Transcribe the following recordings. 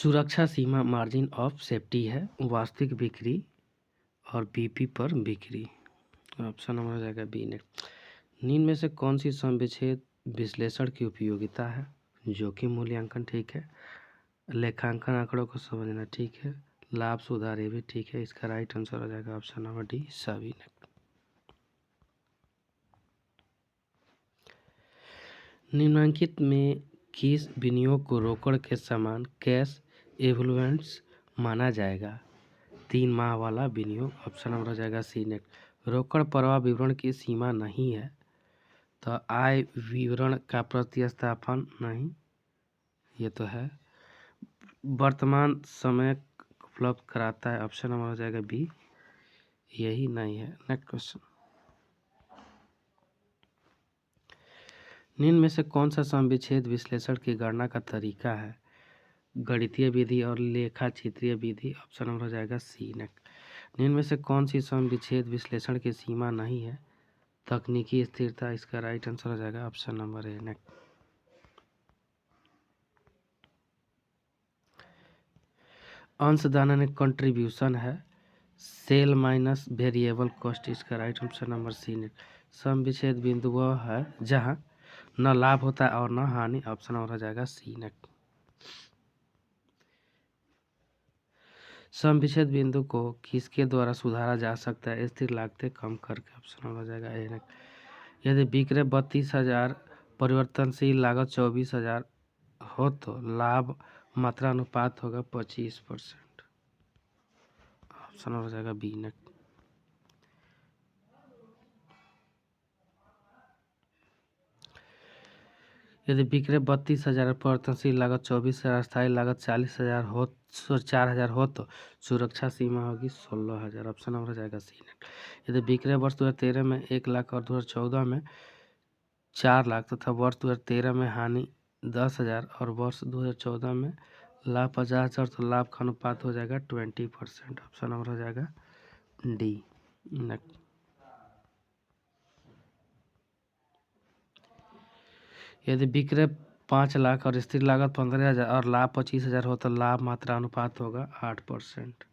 सुरक्षा सीमा margin of safety है, वास्तविक बिक्री और बीपी पर बिक्री। ऑप्शन नंबर हो जाएगा बी नेक्स्ट। निम्न में से कौन सी सम विच्छेद विश्लेषण की उपयोगिता है? जोखिम मूल्यांकन ठीक है, लेखांकन आंकड़ों को समझना ठीक है, लाभ सुधार ये भी ठीक है। इसका राइट आंसर हो जाएगा ऑप्शन नंबर डी सभी नेक्स्ट। निम्नलिखित में किस विनियोग को रोकड़ के समान कैश इक्विवेलेंट्स माना जाएगा? 3 माह वाला विनियोग। ऑप्शन नंबर हो जाएगा सी नेक्स्ट। रोकड़ प्रवाह विवरण की सीमा नहीं है, तो आय विवरण का प्रतिस्थापन नहीं, ये तो है। वर्तमान समय उपलब्ध कराता है, ऑप्शन नंबर हो जाएगा बी, यही नहीं है। Next question. निम्न में से कौन सा सम विच्छेद विश्लेषण की गणना का तरीका है? गणितीय विधि और लेखा चित्रीय विधि। ऑप्शन नंबर हो जाएगा सी नेक्स्ट। निम्न में से कौन सी सम विच्छेद विश्लेषण की सीमा नहीं है? तकनीकी स्थिरता। इसका राइट आंसर हो जाएगा ऑप्शन नंबर ए नेक्स्ट। अंशदान यानी कंट्रीब्यूशन है, सेल माइनस वेरिएबल कॉस्ट। इसका right option number C next. सम विच्छेद बिंदु वह है जहां न लाभ होता है और न हानि। ऑप्शन नंबर हो जाएगा सी नेक्स्ट। सम विच्छेद बिंदु को किसके द्वारा सुधारा जा सकता है? स्थिर लागतें कम करके। ऑप्शन नंबर हो जाएगा ए नेक्स्ट। यदि बिक्री 32,000, परिवर्तनशील लागत 24,000 हो तो लाभ मात्रा अनुपात होगा 25%। ऑप्शन हो जाएगा बी नेक्स्ट। यदि बिक्री 32,000, परिवर्तनशील लागत 24,000, स्थायी लागत 40,000 हो, 4,000 हो तो सुरक्षा सीमा होगी 16,000। ऑप्शन नंबर हो जाएगा सी नेक्स्ट। यदि बिक्री वर्ष 2013 में 1 लाख और 2014 में 4 लाख तथा वर्ष 2013 में हानि 10,000 और वर्ष 2014 में लाभ 50,000 तो लाभ का अनुपात हो जाएगा 20%। ऑप्शन नंबर हो जाएगा डी नेक्स्ट। यदि बिक्री 5 लाख और स्थिर लागत 15,000 और लाभ 25,000 हो तो लाभ मात्रा अनुपात होगा 8%।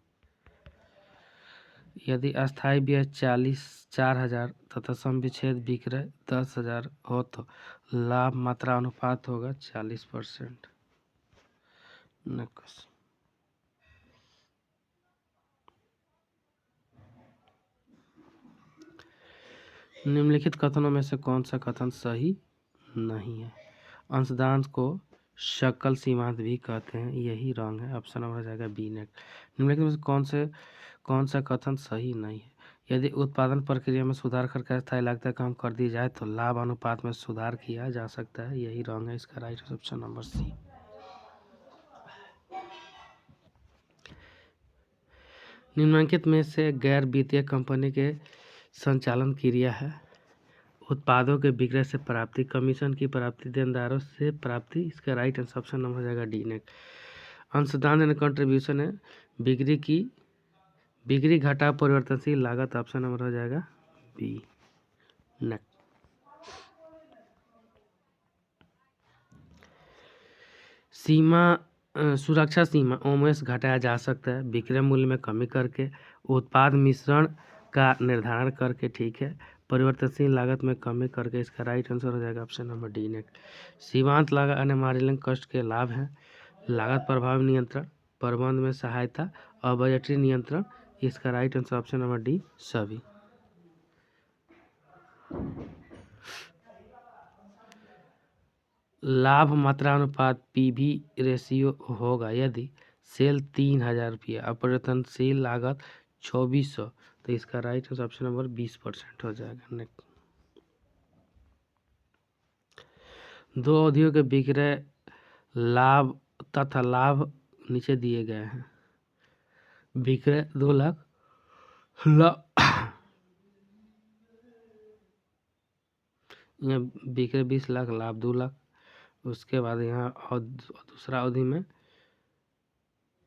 यदि अस्थायी व्यय 4,000 तथा सम विच्छेद बिक्री 10,000 हो तो लाभ मात्रा अनुपात होगा 40%। नेक्स्ट। निम्नलिखित कथनों में से कौन सा कथन सही नहीं है? अंशदान को शकल सीमांत भी कहते हैं, यही रॉन्ग है। ऑप्शन नंबर हो जाएगा बी नेक्स्ट। निम्नलिखित में से कौन सा कथन सही नहीं है? यदि उत्पादन प्रक्रिया में सुधार करके स्थायी लागतें कम कर दी जाए तो लाभ अनुपात में सुधार किया जा सकता है, यही रॉन्ग है। इसका राइट ऑप्शन नंबर सी। निम्नलिखित में से गैर वित्तीय कंपनी के संचालन क्रिया है? उत्पादों के बिक्री से प्राप्ति, कमीशन की प्राप्ति, देनदारों से प्राप्ति। इसका राइट आंसर ऑप्शन नंबर हो जाएगा डी नेक्स्ट। अंशदान यानी कंट्रीब्यूशन है, बिक्री घटा परिवर्तनशील लागत। ऑप्शन नंबर हो जाएगा बी नेक्स्ट। सुरक्षा सीमा ओमेस घटाया जा सकता है विक्रय मूल्य में कमी करके, उत्पाद मिश्रण का निर्धारण करके, ठीक है, परिवर्तनशील लागत में कमी करके। इसका राइट आंसर हो जाएगा ऑप्शन नंबर डी नेक्स्ट। सीमांत लागत अन्य मार्जिनल कॉस्ट के लाभ हैं, लागत प्रभाव नियंत्रण, प्रबंध में सहायता और बजटीय नियंत्रण। इसका right answer option number D सभी। लाभ मात्रा अनुपात पीवी रेशियो होगा यदि सेल 3,000 रुपया, अपरिवर्तनशील लागत 2,400, तो इसका राइट आंसर ऑप्शन नंबर 20% हो जाएगा। नेक्स्ट। दो अवधियों के बिक्री लाभ तथा लाभ नीचे दिए गए हैं। बिक्री 2 लाख, यहाँ बिक्री 20 लाख, लाभ 2 लाख। उसके बाद यहाँ और दूसरा अवधि में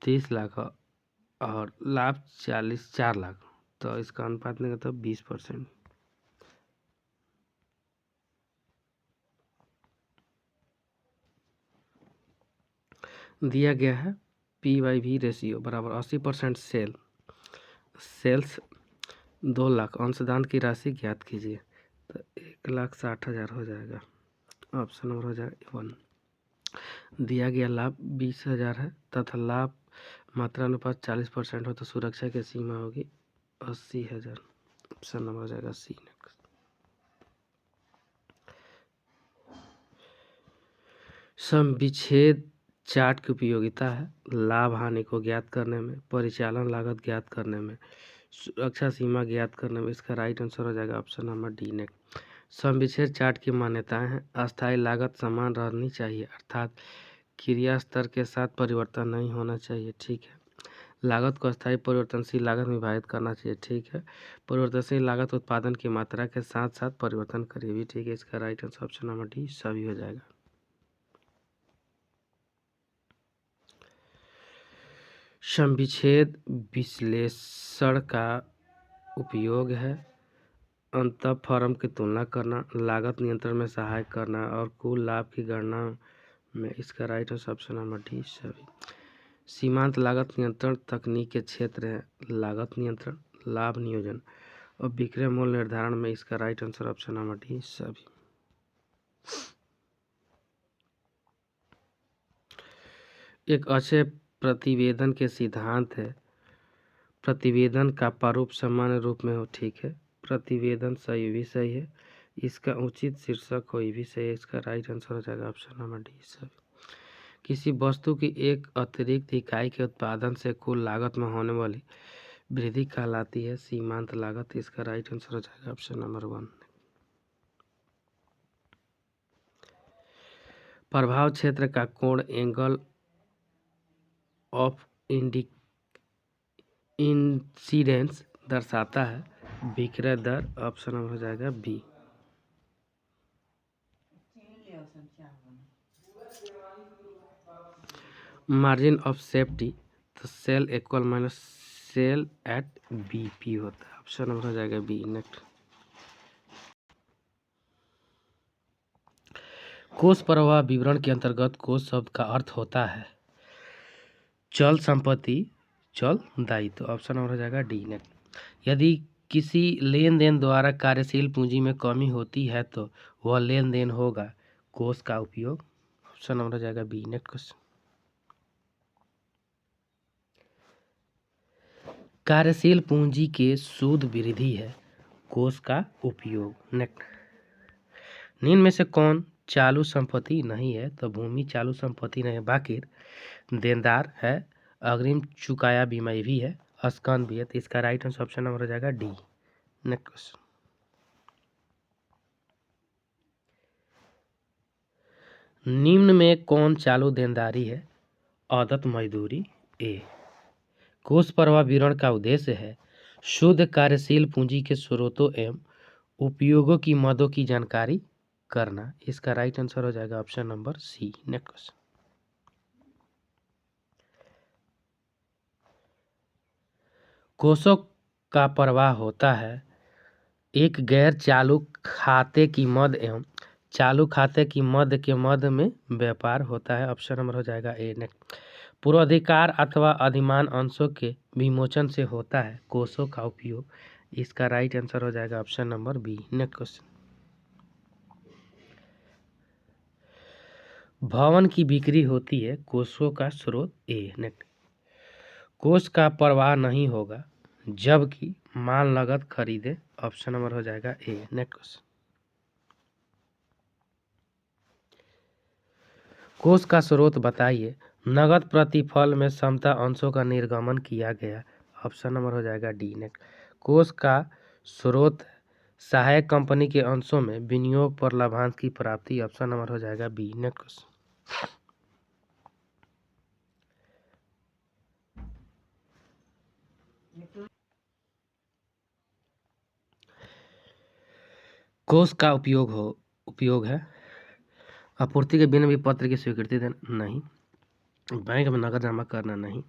30 लाख और लाभ 4 लाख, तो इसका अनुपात नहीं तो 20% दिया गया है। P/V रेशियो बराबर 80% सेल्स 2 लाख अंशदान की राशि ज्ञात कीजिए। तो 1,60,000 हो जाएगा। ऑप्शन नंबर हो जाएगा 1। दिया गया लाभ 20,000 है तथा लाभ मात्रा अनुपात 40% हो तो सुरक्षा की सीमा होगी 80,000। ऑप्शन नंबर हो जाएगा सी। सम विच्छेद चार्ट की उपयोगिता है लाभ हानि को ज्ञात करने में, परिचालन लागत ज्ञात करने में, सुरक्षा सीमा ज्ञात करने में। इसका राइट आंसर हो जाएगा ऑप्शन नंबर डी नेक्स्ट। सम विच्छेद चार्ट की मान्यताएं हैं अस्थायी लागत समान रहनी चाहिए अर्थात क्रिया स्तर के साथ परिवर्तन नहीं होना चाहिए। ठीक है। लागत को अस्थायी परिवर्तनशील लागत में विभाजित करना चाहिए। ठीक है। परिवर्तनशील लागत उत्पादन की मात्रा के साथ साथ परिवर्तन करेगी भी। ठीक है। इसका right answer option number D सभी हो जाएगा। सम विच्छेद विश्लेषण का उपयोग है अंतः फर्म की तुलना करना, लागत नियंत्रण में सहायक करना और कुल लाभ की गणना में। इसका right answer option number D सभी। सीमांत लागत नियंत्रण तकनीक के क्षेत्र है लागत नियंत्रण, लाभ नियोजन और विक्रय मूल्य निर्धारण में। इसका right answer option number D सभी। एक अच्छे प्रतिवेदन के सिद्धांत है प्रतिवेदन का प्रारूप सामान्य रूप में हो। ठीक है। प्रतिवेदन सही भी सही है। इसका उचित शीर्षक हो भी सही है। इसका राइट आंसर हो जाएगा ऑप्शन नंबर डी सभी। किसी वस्तु की एक अतिरिक्त इकाई के उत्पादन से कुल लागत में होने वाली वृद्धि कहलाती है सीमांत लागत। इसका राइट आंसर हो जाएगा ऑप्शन नंबर 1। प्रभाव क्षेत्र का कोण एंगल ऑफ इंसिडेंस दर्शाता है विक्रय दर। ऑप्शन नंबर हो जाएगा बी। मार्जिन ऑफ सेफ्टी तो sale equal minus sale at BP होता है। ऑप्शन नंबर हो जाएगा बी नेक्स्ट। कोष प्रवाह विवरण के अंतर्गत कोष शब्द का अर्थ होता है चल संपत्ति, चल दायित्व। ऑप्शन नंबर हो जाएगा डी नेक्स्ट। यदि किसी लेन देन द्वारा कार्यशील पूंजी में कमी होती है तो वह लेन देन होगा कोष का उपयोग। ऑप्शन नंबर हो जाएगा बी नेक्स्ट। कार्यशील पूंजी के सूद वृद्धि है कोष का उपयोग। नेक्स्ट। निम्न में से कौन चालू संपत्ति नहीं है तो भूमि चालू संपत्ति नहीं है बाकी देनदार है, अग्रिम चुकाया बीमा भी है, स्कंद भी है। तो इसका राइट आंसर ऑप्शन नंबर हो जाएगा डी। नेक्स्ट। निम्न में कौन चालू देनदारी है आदत मजदूरी ए। कोष प्रवाह विवरण का उद्देश्य है शुद्ध कार्यशील पूंजी के स्रोतों एवं उपयोगों की मदों की जानकारी करना। इसका राइट आंसर हो जाएगा ऑप्शन नंबर सी। नेक्स्ट। कोषों का प्रवाह होता है एक गैर चालू खाते की मद एवं चालू खाते की मद के मद में व्यापार होता है। ऑप्शन नंबर हो जाएगा ए। नेक्स्ट। पूर्वाधिकार अथवा अधिमान अंशों के विमोचन से होता है कोषों का उपयोग। इसका राइट आंसर हो जाएगा option number B. Next question. भवन की बिक्री होती है कोषों का स्रोत ए। नेक्स्ट। कोष का प्रवाह नहीं होगा जबकि माल नगद खरीदे। ऑप्शन नंबर हो जाएगा ए। नेक्स्ट। कोष का स्रोत बताइए नगद प्रतिफल में समता अंशों का निर्गमन किया गया। ऑप्शन नंबर हो जाएगा डी। नेक्स्ट। कोष का स्रोत सहायक कंपनी के अंशों में विनियोग पर लाभांश की प्राप्ति। ऑप्शन नंबर हो जाएगा बी। नेक्स्ट। कोष का उपयोग है आपूर्ति के बिना विपत्र की स्वीकृति देना नहीं, बैंक में नकद जमा करना नहीं,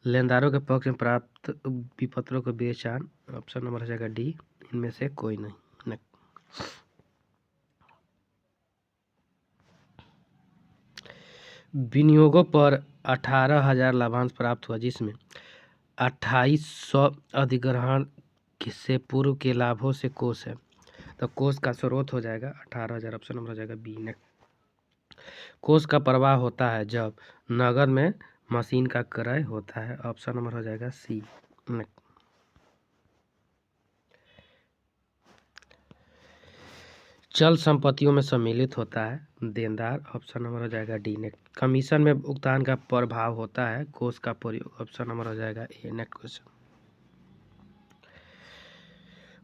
लेनदारों के पक्ष में प्राप्त विपत्रों को बेचान। ऑप्शन नंबर हो जाएगा डी इनमें से कोई नहीं। विनियोगों पर 18,000 लाभांश प्राप्त हुआ, जिसमें 2800 अधिग्रहण से पूर्व के लाभों से कोष है। तो कोष का स्रोत हो जाएगा 18,000, ऑप्शन नंबर हो जाएगा बी। नेक्स्ट, कोष का प्रवाह होता है जब नगद में मशीन का क्रय होता है, ऑप्शन नंबर हो जाएगा सी। चल संपत्तियों में सम्मिलित होता है देनदार, ऑप्शन नंबर हो जाएगा डी। नेक्स्ट, कमीशन में भुगतान का प्रभाव होता है कोष का प्रयोग, ऑप्शन नंबर हो जाएगा ए। नेक्स्ट क्वेश्चन,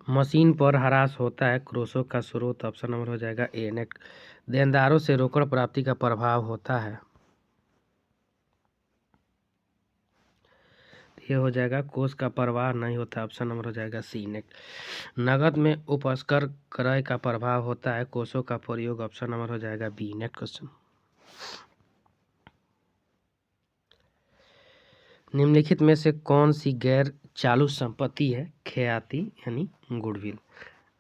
मशीन पर ह्रास होता है कोषों का स्रोत, ऑप्शन नंबर हो जाएगा ए। नेक्स्ट, देनदारों से रोकड़ प्राप्ति का प्रभाव होता है, ये हो जाएगा कोष का प्रवाह नहीं होता, ऑप्शन नंबर हो जाएगा सी। नेक्स्ट, नगद में उपस्कर क्रय का प्रभाव होता है कोषों का प्रयोग, ऑप्शन नंबर हो जाएगा बी। नेक्स्ट क्वेश्चन, निम्नलिखित में से कौन सी गैर चालू संपत्ति है ख्याति यानी गुडविल।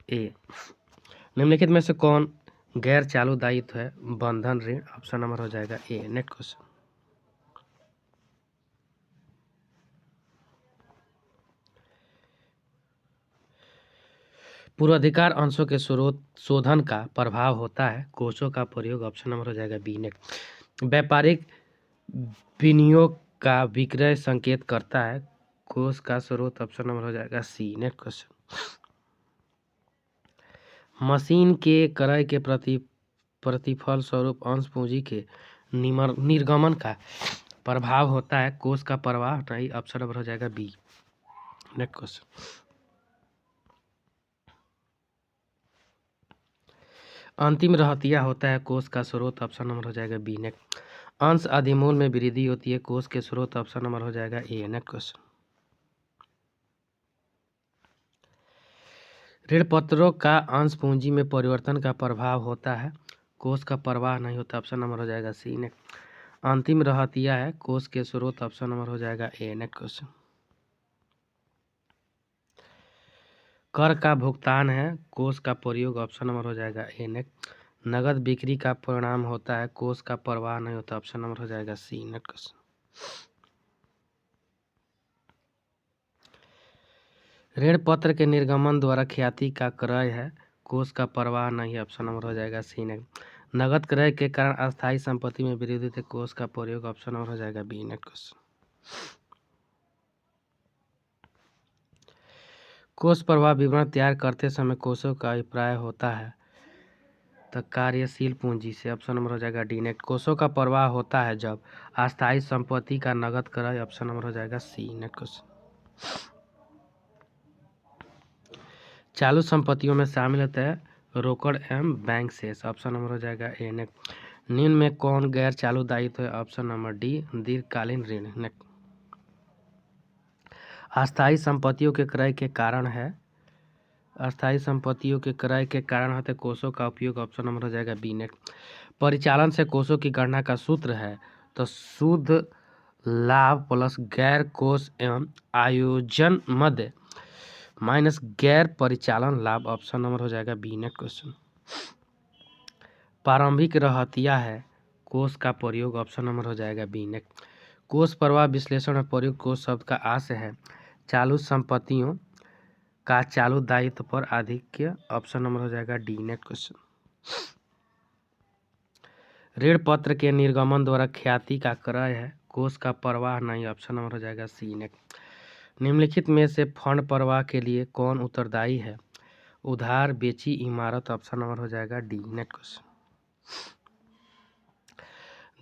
ए, निम्नलिखित में से कौन गैर चालू दायित्व है बंधन ऋण, ऑप्शन नंबर हो जाएगा ए। नेक्स्ट क्वेश्चन, पूर्वाधिकार अंशों के स्रोत शोधन का प्रभाव होता है कोषों का प्रयोग, ऑप्शन नंबर हो जाएगा बी। नेक्स्ट, व्यापारिक विनियोग का विक्रय संकेत करता है कोष का स्रोत, ऑप्शन नंबर हो जाएगा सी। नेक्स्ट क्वेश्चन, मशीन के क्रय के प्रतिफल स्वरूप अंश पूंजी के निर्गमन का प्रभाव होता है कोष का प्रवाह नहीं, ऑप्शन नंबर हो जाएगा बी। नेक्स्ट क्वेश्चन, अंतिम रहतिया होता है कोष का स्रोत, ऑप्शन नंबर हो जाएगा बी। नेक्स्ट, अंश अधिमूल में वृद्धि होती है कोष के स्रोत, ऑप्शन नंबर हो जाएगा ए। नेक्स्ट क्वेश्चन, ऋण पत्रों का अंश पूंजी में परिवर्तन का प्रभाव होता है कोष का प्रवाह नहीं होता, ऑप्शन नंबर हो जाएगा सी। नेक्स्ट, अंतिम रहतिया है कोष के स्रोत, ऑप्शन नंबर हो जाएगा ए। नेक्स्ट क्वेश्चन, कर का भुगतान है कोष का प्रयोग, ऑप्शन नंबर हो जाएगा ए। नेक्स्ट, नगद बिक्री का परिणाम होता है कोष का प्रवाह नहीं होता, ऑप्शन नंबर हो जाएगा सी। नेक्स्ट क्वेश्चन, ऋण पत्र के निर्गमन द्वारा ख्याति का क्रय है कोष का प्रवाह नहीं, ऑप्शन नंबर हो जाएगा सी। नेक्स्ट, नगद क्रय के कारण अस्थायी संपत्ति में वृद्धि होती है कोष का प्रयोग, ऑप्शन नंबर हो जाएगा बी। नेक्स्ट क्वेश्चन, कोष प्रवाह विवरण तैयार करते समय कोषों का अभिप्राय होता है तो कार्यशील पूंजी से, ऑप्शन नंबर हो जाएगा डी। नेक्स्ट, कोषों का प्रवाह होता है जब अस्थायी संपत्ति का नगद क्रय, ऑप्शन नंबर हो जाएगा सी। नेक्स्ट क्वेश्चन, चालू संपत्तियों में शामिल होता है रोकड़ एवं बैंक शेष, ऑप्शन नंबर हो जाएगा ए। नेक्स्ट, निम्न में कौन गैर चालू दायित्व है, ऑप्शन नंबर डी दीर्घकालीन ऋण। नेक्स्ट, अस्थायी संपत्तियों के क्रय के कारण है, अस्थायी संपत्तियों के क्रय के कारण होते कोषों का उपयोग, ऑप्शन नंबर हो जाएगा बी। नेक्स्ट, परिचालन से कोषों की गणना का सूत्र है तो शुद्ध लाभ प्लस गैर कोष एवं आयोजन मध्य माइनस गैर परिचालन लाभ, ऑप्शन नंबर हो जाएगा बी। नेक्स्ट क्वेश्चन, प्रारंभिक रहतिया है कोष का प्रयोग, ऑप्शन नंबर हो जाएगा बी। नेक्स्ट, कोष प्रवाह विश्लेषण में प्रयुक्त कोष शब्द का आशय है चालू संपत्तियों का चालू दायित्व पर आधिक्य, ऑप्शन नंबर हो जाएगा डी। नेक्स्ट क्वेश्चन, ऋण पत्र के निर्गमन द्वारा ख्याति का क्रय है कोष का प्रवाह नहीं, ऑप्शन नंबर हो जाएगा सी। नेक्स्ट, निम्नलिखित में से फंड प्रवाह के लिए कौन उत्तरदायी है उधार बेची इमारत, ऑप्शन नंबर हो जाएगा डी। नेक्स्ट क्वेश्चन,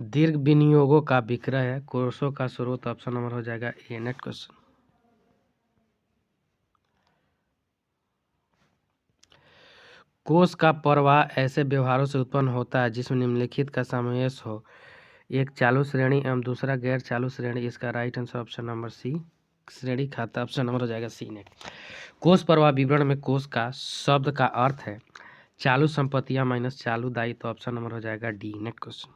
दीर्घ विनियोगों का विक्रय है कोषों का स्रोत, ऑप्शन नंबर हो जाएगा ए। नेक्स्ट क्वेश्चन, कोष का प्रवाह ऐसे व्यवहारों से उत्पन्न होता है जिसमें निम्नलिखित का समावेश हो, एक चालू श्रेणी एवं दूसरा गैर चालू श्रेणी, इसका right answer option number C श्रेणी खाता, ऑप्शन नंबर हो जाएगा सी। नेक्स्ट, कोष प्रवाह विवरण में कोष का शब्द का अर्थ है चालू संपत्तियां माइनस चालू दायित्व, ऑप्शन नंबर हो जाएगा डी। नेक्स्ट क्वेश्चन,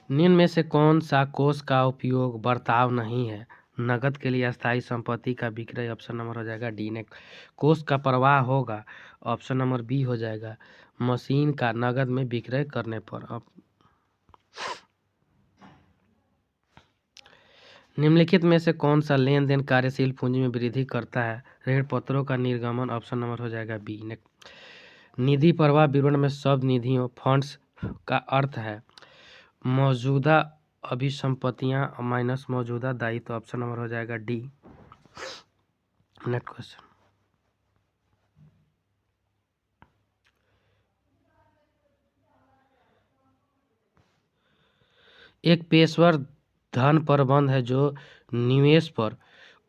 निम्न में से कौन सा कोष का उपयोग बर्ताव नहीं है नगद के लिए अस्थायी संपत्ति का विक्रय, ऑप्शन नंबर हो जाएगा डी। नेक्स्ट, कोष का प्रवाह होगा, ऑप्शन नंबर बी हो जाएगा मशीन का नगद में विक्रय करने पर। अब निम्नलिखित में से कौन सा लेन देन कार्यशील पूंजी में वृद्धि करता है? ऋण पत्रों का निर्गमन। ऑप्शन नंबर हो जाएगा बी। निधि प्रवाह विवरण में शब्द निधियों फंड्स का अर्थ है मौजूदा अभिसंपत्तियां माइनस मौजूदा दायित्व। ऑप्शन नंबर हो जाएगा डी। Next question. एक पेशेवर धन प्रबंध है जो निवेश पर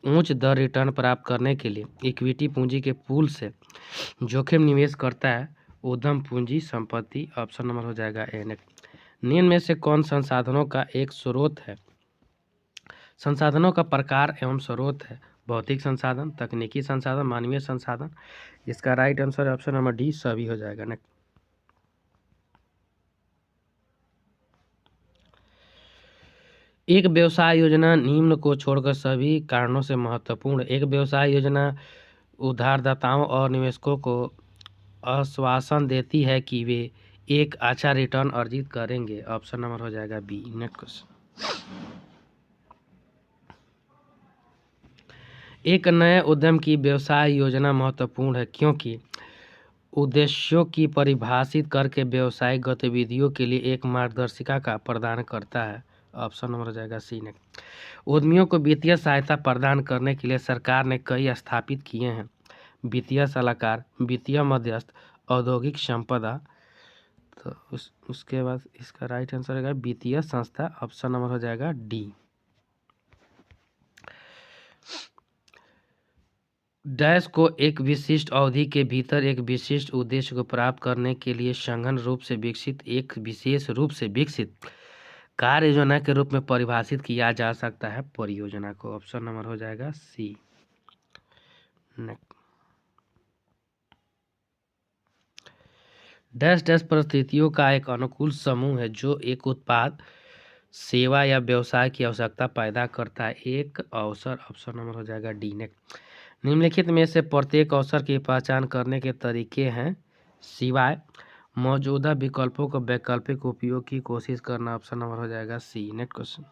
उच्च दर रिटर्न प्राप्त करने के लिए इक्विटी पूंजी के पूल से जोखिम निवेश करता है। उद्यम पूंजी संपत्ति। ऑप्शन नंबर हो जाएगा ए। निम्न में से कौन संसाधनों का एक स्रोत है? संसाधनों का प्रकार एवं स्रोत है भौतिक संसाधन, तकनीकी संसाधन, मानवीय संसाधन। इसका right answer option number D सभी हो जाएगा। नेक्स्ट। एक व्यवसाय योजना निम्न को छोड़कर सभी कारणों से महत्वपूर्ण। एक व्यवसाय योजना उधारदाताओं और निवेशकों को आश्वासन देती है कि वे एक अच्छा रिटर्न अर्जित करेंगे। ऑप्शन नंबर हो जाएगा बी। Next question. एक नए उद्यम की व्यवसाय योजना महत्वपूर्ण है क्योंकि उद्देश्यों की परिभाषित करके व्यवसायिक गतिविधियों के लिए एक मार्गदर्शिका का प्रदान करता है। ऑप्शन नंबर हो जाएगा सी। ने उद्यमियों को वित्तीय सहायता प्रदान करने के लिए सरकार ने कई स्थापित किए हैं। वित्तीय सलाहकार, वित्तीय मध्यस्थ, औद्योगिक संपदा। तो उसके बाद इसका राइट आंसर है वित्तीय संस्था। ऑप्शन नंबर हो जाएगा डी। डैश को एक विशिष्ट अवधि के भीतर एक विशिष्ट उद्देश्य को प्राप्त करने के लिए सघन रूप से विकसित एक विशेष रूप से विकसित कार्य योजना के रूप में परिभाषित किया जा सकता है परियोजना को। ऑप्शन नंबर हो जाएगा सी। डैश डैश परिस्थितियों का एक अनुकूल समूह है जो एक उत्पाद, सेवा या व्यवसाय की आवश्यकता पैदा करता है। एक अवसर। ऑप्शन नंबर हो जाएगा डी। निम्नलिखित में से प्रत्येक अवसर की पहचान करने के तरीके हैं सिवाय मौजूदा विकल्पों को वैकल्पिक उपयोग की कोशिश करना। ऑप्शन नंबर हो जाएगा सी। Next question.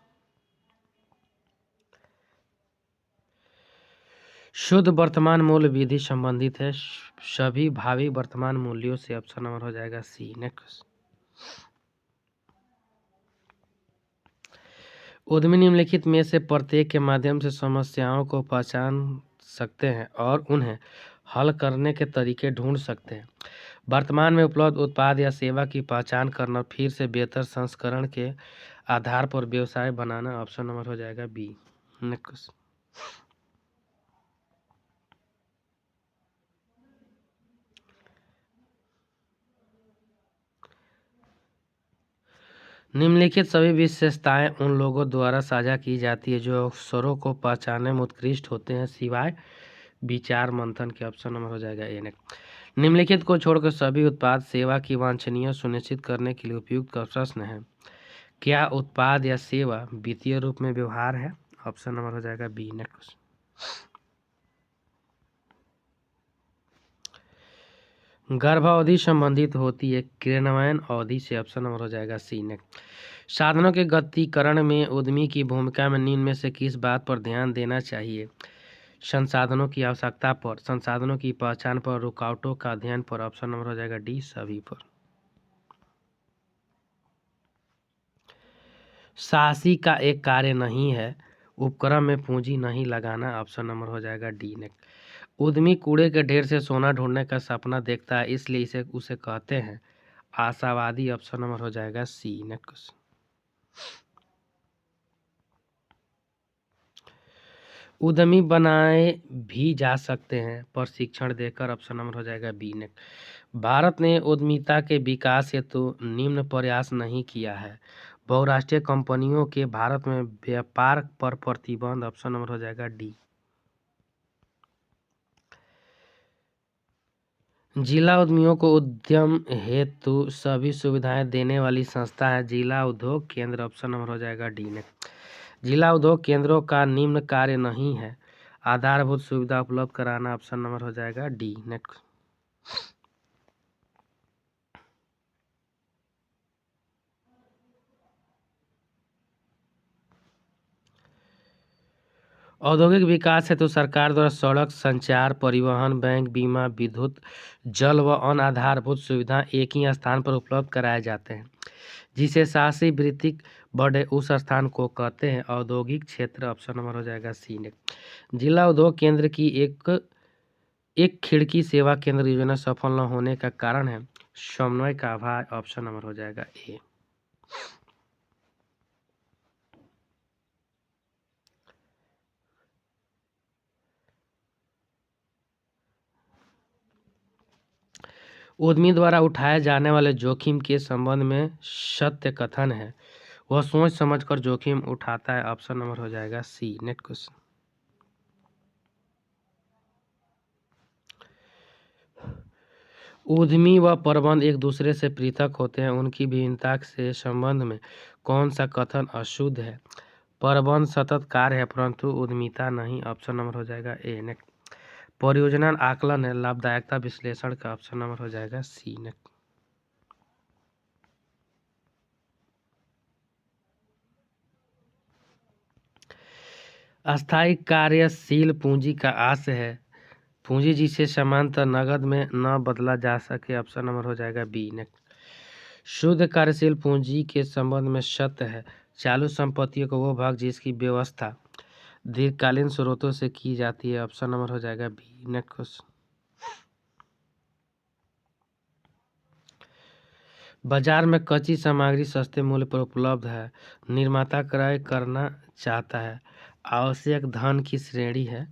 शुद्ध वर्तमान मूल्य विधि संबंधित है सभी भावी वर्तमान मूल्यों से। ऑप्शन नंबर हो जाएगा सी। नेक्स्ट। उद्यमी निम्नलिखित में से प्रत्येक के माध्यम से समस्याओं को पहचान सकते हैं और उन्हें हल करने के तरीके ढूंढ सकते हैं। वर्तमान में उपलब्ध उत्पाद या सेवा की पहचान करना, फिर से बेहतर संस्करण के आधार पर व्यवसाय बनाना। ऑप्शन नंबर हो जाएगा बी। नेक्स्ट। निम्नलिखित सभी विशेषताएं उन लोगों द्वारा साझा की जाती है जो अवसरों को पहचानने में उत्कृष्ट होते हैं सिवाय विचार मंथन के। ऑप्शन नंबर हो जाएगा ए। निम्नलिखित को छोड़कर सभी उत्पाद सेवा की वांछनीय सुनिश्चित करने के लिए उपयुक्त का प्रश्न है क्या उत्पाद या सेवा वित्तीय रूप में व्यवहार है? ऑप्शन नंबर हो जाएगा बी। नेक्स्ट। गर्भावधि संबंधित होती है क्रियान्वयन अवधि से। ऑप्शन नंबर हो जाएगा सी। नेक्स्ट। साधनों के गतिकरण में उद्यमी की भूमिका में निम्न में से किस बात पर ध्यान देना चाहिए? संसाधनों की आवश्यकता पर, संसाधनों की पहचान पर, रुकावटों का अध्ययन पर। ऑप्शन नंबर हो जाएगा डी सभी पर। साहसी का एक कार्य नहीं है उपक्रम में पूंजी नहीं लगाना। ऑप्शन नंबर हो जाएगा डी। नेक्स्ट। उद्यमी कूड़े के ढेर से सोना ढूंढने का सपना देखता है इसलिए इसे उसे कहते हैं आशावादी। ऑप्शन नंबर हो जाएगा सी। नेक्स्ट। उद्यमी बनाए भी जा सकते हैं प्रशिक्षण देकर। ऑप्शन नंबर हो जाएगा बी। नेक्स्ट। भारत ने उद्यमिता के विकास हेतु निम्न प्रयास नहीं किया है बहुराष्ट्रीय कंपनियों के भारत में व्यापार पर प्रतिबंध। ऑप्शन नंबर हो जाएगा डी। जिला उद्यमियों को उद्यम हेतु सभी सुविधाएं देने वाली संस्था है जिला उद्योग केंद्र। ऑप्शन नंबर हो जाएगा डी। नेक्स्ट। जिला उद्योग केंद्रों का निम्न कार्य नहीं है आधारभूत सुविधा उपलब्ध कराना। ऑप्शन नंबर हो जाएगा डी। नेक्स्ट। औद्योगिक विकास हेतु सरकार द्वारा सड़क, संचार, परिवहन, बैंक, बीमा, विद्युत, जल व अन्य आधारभूत सुविधा एक ही स्थान पर उपलब्ध कराए जाते हैं, जिसे साहसी वृत्ति बढ़े उस स्थान को कहते हैं औद्योगिक क्षेत्र। ऑप्शन नंबर हो जाएगा सी नेक्स्ट। जिला उद्योग केंद्र की एक खिड़की सेवा केंद्र योजना सफल न होने का कारण है समन्वय का अभाव। ऑप्शन नंबर हो जाएगा ए। उद्यमी द्वारा उठाए जाने वाले जोखिम के संबंध में सत्य कथन है, वह सोच समझकर जोखिम उठाता है। ऑप्शन नंबर हो जाएगा सी। Next question. उद्यमी व प्रबंध एक दूसरे से पृथक होते हैं, उनकी भिन्नता से संबंध में कौन सा कथन अशुद्ध है? प्रबंध सतत कार्य है परंतु उद्यमिता नहीं। ऑप्शन नंबर हो जाएगा ए। नेक्स्ट। परियोजना आकलन है लाभदायकता विश्लेषण का। ऑप्शन नंबर हो जाएगा सी। नेक्स्ट। अस्थायी कार्यशील पूंजी का आशय है पूंजी जिसे समांतर नगद में न बदला जा सके। ऑप्शन नंबर हो जाएगा बी। नेक्स्ट। शुद्ध कार्यशील पूंजी के संबंध में सत्य है चालू संपत्तियों का वो भाग जिसकी व्यवस्था दीर्घकालीन स्रोतों से की जाती है। ऑप्शन नंबर हो जाएगा बी। Next question. बाजार में कच्ची सामग्री सस्ते मूल्य पर उपलब्ध है, निर्माता क्रय करना चाहता है, आवश्यक धन की श्रेणी है,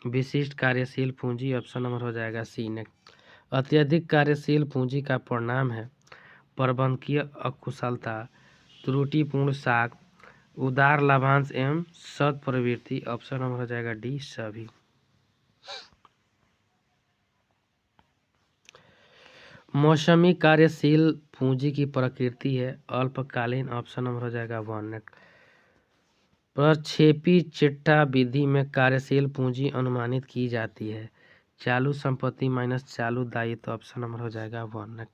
विशिष्ट कार्यशील पूंजी। ऑप्शन नंबर हो जाएगा सी। नेक्स्ट। अत्यधिक कार्यशील पूंजी का परिणाम है प्रबंधकीय अकुशलता, त्रुटिपूर्ण साख, उदार लाभांश एवं सद प्रवृत्ति। ऑप्शन नंबर हो जाएगा डी सभी। मौसमी कार्यशील पूंजी की प्रकृति है अल्पकालीन। ऑप्शन नंबर हो जाएगा वन। प्रक्षेपी चिट्ठा विधि में कार्यशील पूंजी अनुमानित की जाती है चालू संपत्ति माइनस चालू दायित्व। ऑप्शन नंबर हो जाएगा वन।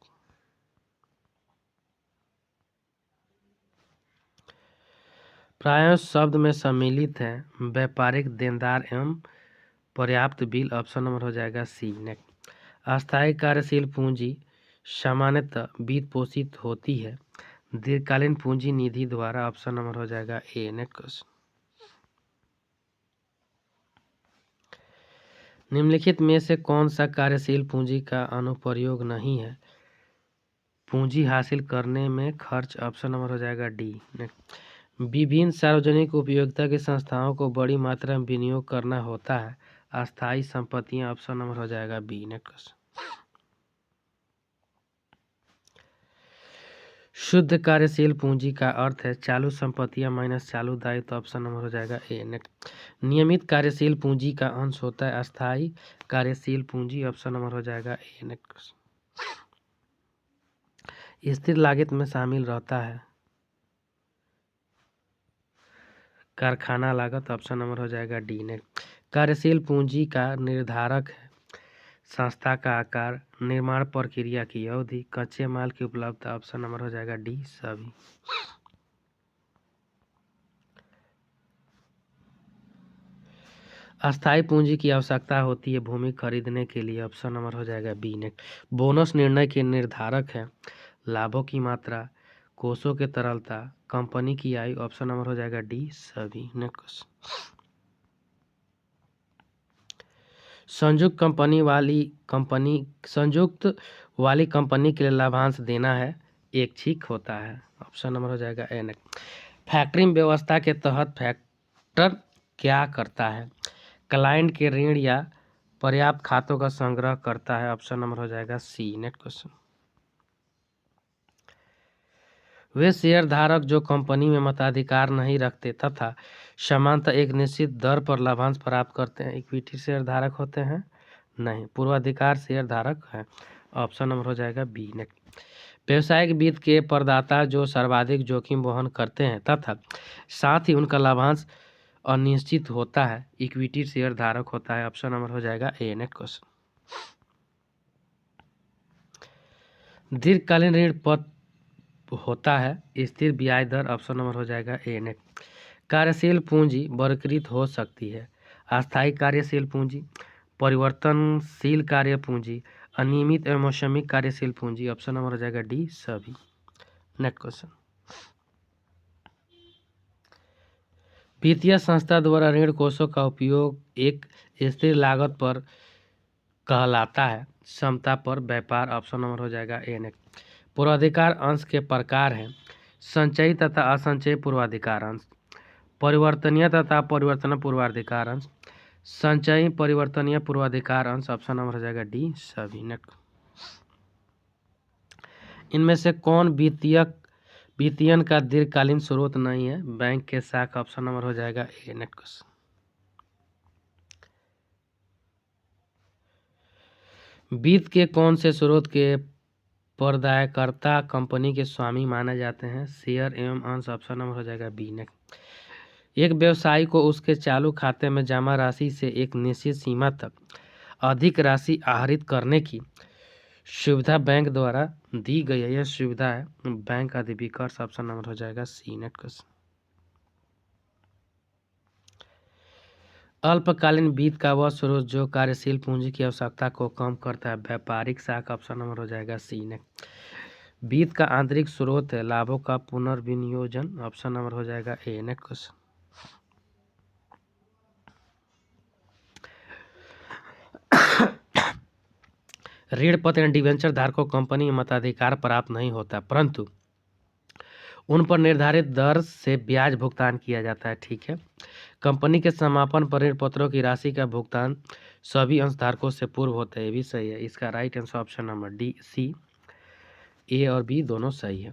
प्राय शब्द में सम्मिलित है व्यापारिक देनदार एवं पर्याप्त बिल। ऑप्शन नंबर हो जाएगा सी। नेक्स्ट। अस्थायी कार्यशील पूंजी सामान्यतः वित्त पोषित होती है दीर्घकालीन पूंजी निधि द्वारा। ऑप्शन नंबर हो जाएगा ए। नेक्स्ट। निम्नलिखित में से कौन सा कार्यशील पूंजी का अनुप्रयोग नहीं है पूंजी हासिल करने में खर्च। ऑप्शन नंबर हो जाएगा डी। विभिन्न सार्वजनिक उपयोगिता की संस्थाओं को बड़ी मात्रा में विनियोग करना होता है अस्थायी संपत्तियां। ऑप्शन नंबर हो जाएगा बी। नेक्स्ट। शुद्ध कार्यशील पूंजी का अर्थ है चालू संपत्तियां माइनस चालू दायित्व। ऑप्शन नंबर हो जाएगा ए। नेक्स्ट। नियमित कार्यशील पूंजी का अंश होता है अस्थायी कार्यशील पूंजी। ऑप्शन नंबर हो जाएगा ए। नेक्स्ट। स्थिर लागत में शामिल रहता है कारखाना लागत। ऑप्शन नंबर हो जाएगा डी। नेक्स्ट। कार्यशील पूंजी का निर्धारक है संस्था का आकार, निर्माण प्रक्रिया की अवधि, कच्चे माल की उपलब्धता। ऑप्शन नंबर हो जाएगा डी सभी। अस्थायी पूंजी की आवश्यकता होती है भूमि खरीदने के लिए। ऑप्शन नंबर हो जाएगा बी। नेक्स्ट। बोनस निर्णय के निर्धारक है लाभों की मात्रा, कोषों की तरलता, कंपनी की आयु। ऑप्शन नंबर हो जाएगा डी सभी। नेक्स्ट। संयुक्त वाली कंपनी के लिए लाभांश देना है ऐच्छिक होता है। ऑप्शन नंबर हो जाएगा ए। नेक्स्ट। फैक्टरिंग व्यवस्था के तहत फैक्टर क्या करता है क्लाइंट के ऋण या पर्याप्त खातों का संग्रह करता है। ऑप्शन नंबर हो जाएगा सी। Next question. वे शेयर धारक जो कंपनी में मताधिकार नहीं रखते तथा सामान्यतः एक निश्चित दर पर लाभांश प्राप्त करते हैं इक्विटी शेयर धारक होते हैं नहीं पूर्वाधिकार शेयर धारक है। ऑप्शन नंबर हो जाएगा बी। नेक्स्ट। व्यवसायिक वित्त के प्रदाता जो सर्वाधिक जोखिम वहन करते हैं तथा साथ ही उनका लाभांश अनिश्चित होता है इक्विटी शेयर धारक होता है। ऑप्शन नंबर हो जाएगा ए। Next question. दीर्घकालीन ऋण होता है स्थिर ब्याज दर। ऑप्शन नंबर हो जाएगा ए। नेक्स्ट। कार्यशील पूंजी वर्गीकृत हो सकती है: अस्थायी कार्यशील पूंजी, परिवर्तनशील कार्य पूंजी, अनियमित एवं मौसमी कार्यशील पूंजी। ऑप्शन नंबर हो जाएगा डी सभी। नेक्स्ट क्वेश्चन, वित्तीय संस्था द्वारा ऋण कोषों का उपयोग एक स्थिर लागत पर कहलाता है, क्षमता पर व्यापार। ऑप्शन नंबर हो जाएगा ए। नेक्स्ट, पूर्वाधिकार अंश के प्रकार हैं: संचयी तथा असंचयी पूर्वाधिकार अंश, परिवर्तनीय तथा परिवर्तन पूर्वाधिकार अंश, संचयी परिवर्तनीय पूर्वाधिकार अंश। ऑप्शन नंबर हो जाएगा डी सभी। नेक्स्ट, इनमें से कौन वित्तीयन का दीर्घकालीन स्रोत नहीं है? बैंक के साख। ऑप्शन नंबर हो जाएगा ए। नेक्स्ट, वित्त के कौन से स्रोत के प्रदायकर्ता कंपनी के स्वामी माने जाते हैं? शेयर एवं अंश। ऑप्शन नंबर हो जाएगा बी। नेक्स्ट, एक व्यवसायी को उसके चालू खाते में जमा राशि से एक निश्चित सीमा तक अधिक राशि आहरित करने की सुविधा बैंक द्वारा दी गई है। यह सुविधा है बैंक अधिविकर्ष। ऑप्शन नंबर हो जाएगा सी। नेक्स्ट क्वेश्चन, अल्पकालीन वित्त का वह स्रोत जो कार्यशील पूंजी की आवश्यकता को कम करता है, व्यापारिक साख। ऑप्शन नंबर हो जाएगा सी। नेक्स्ट, वित्त का आंतरिक स्रोत है लाभों का पुनर्विनियोजन। ऑप्शन नंबर हो जाएगा ए। नेक्स्ट क्वेश्चन, ऋण पत्र डिवेंचर धारकों को कंपनी में मताधिकार प्राप्त नहीं होता, परंतु उन पर निर्धारित दर से ब्याज भुगतान किया जाता है। ठीक है, कंपनी के समापन पर ऋण पत्रों की राशि का भुगतान सभी अंशधारकों से पूर्व होता है। ये भी सही है। इसका right answer option number D C. A और बी दोनों सही है।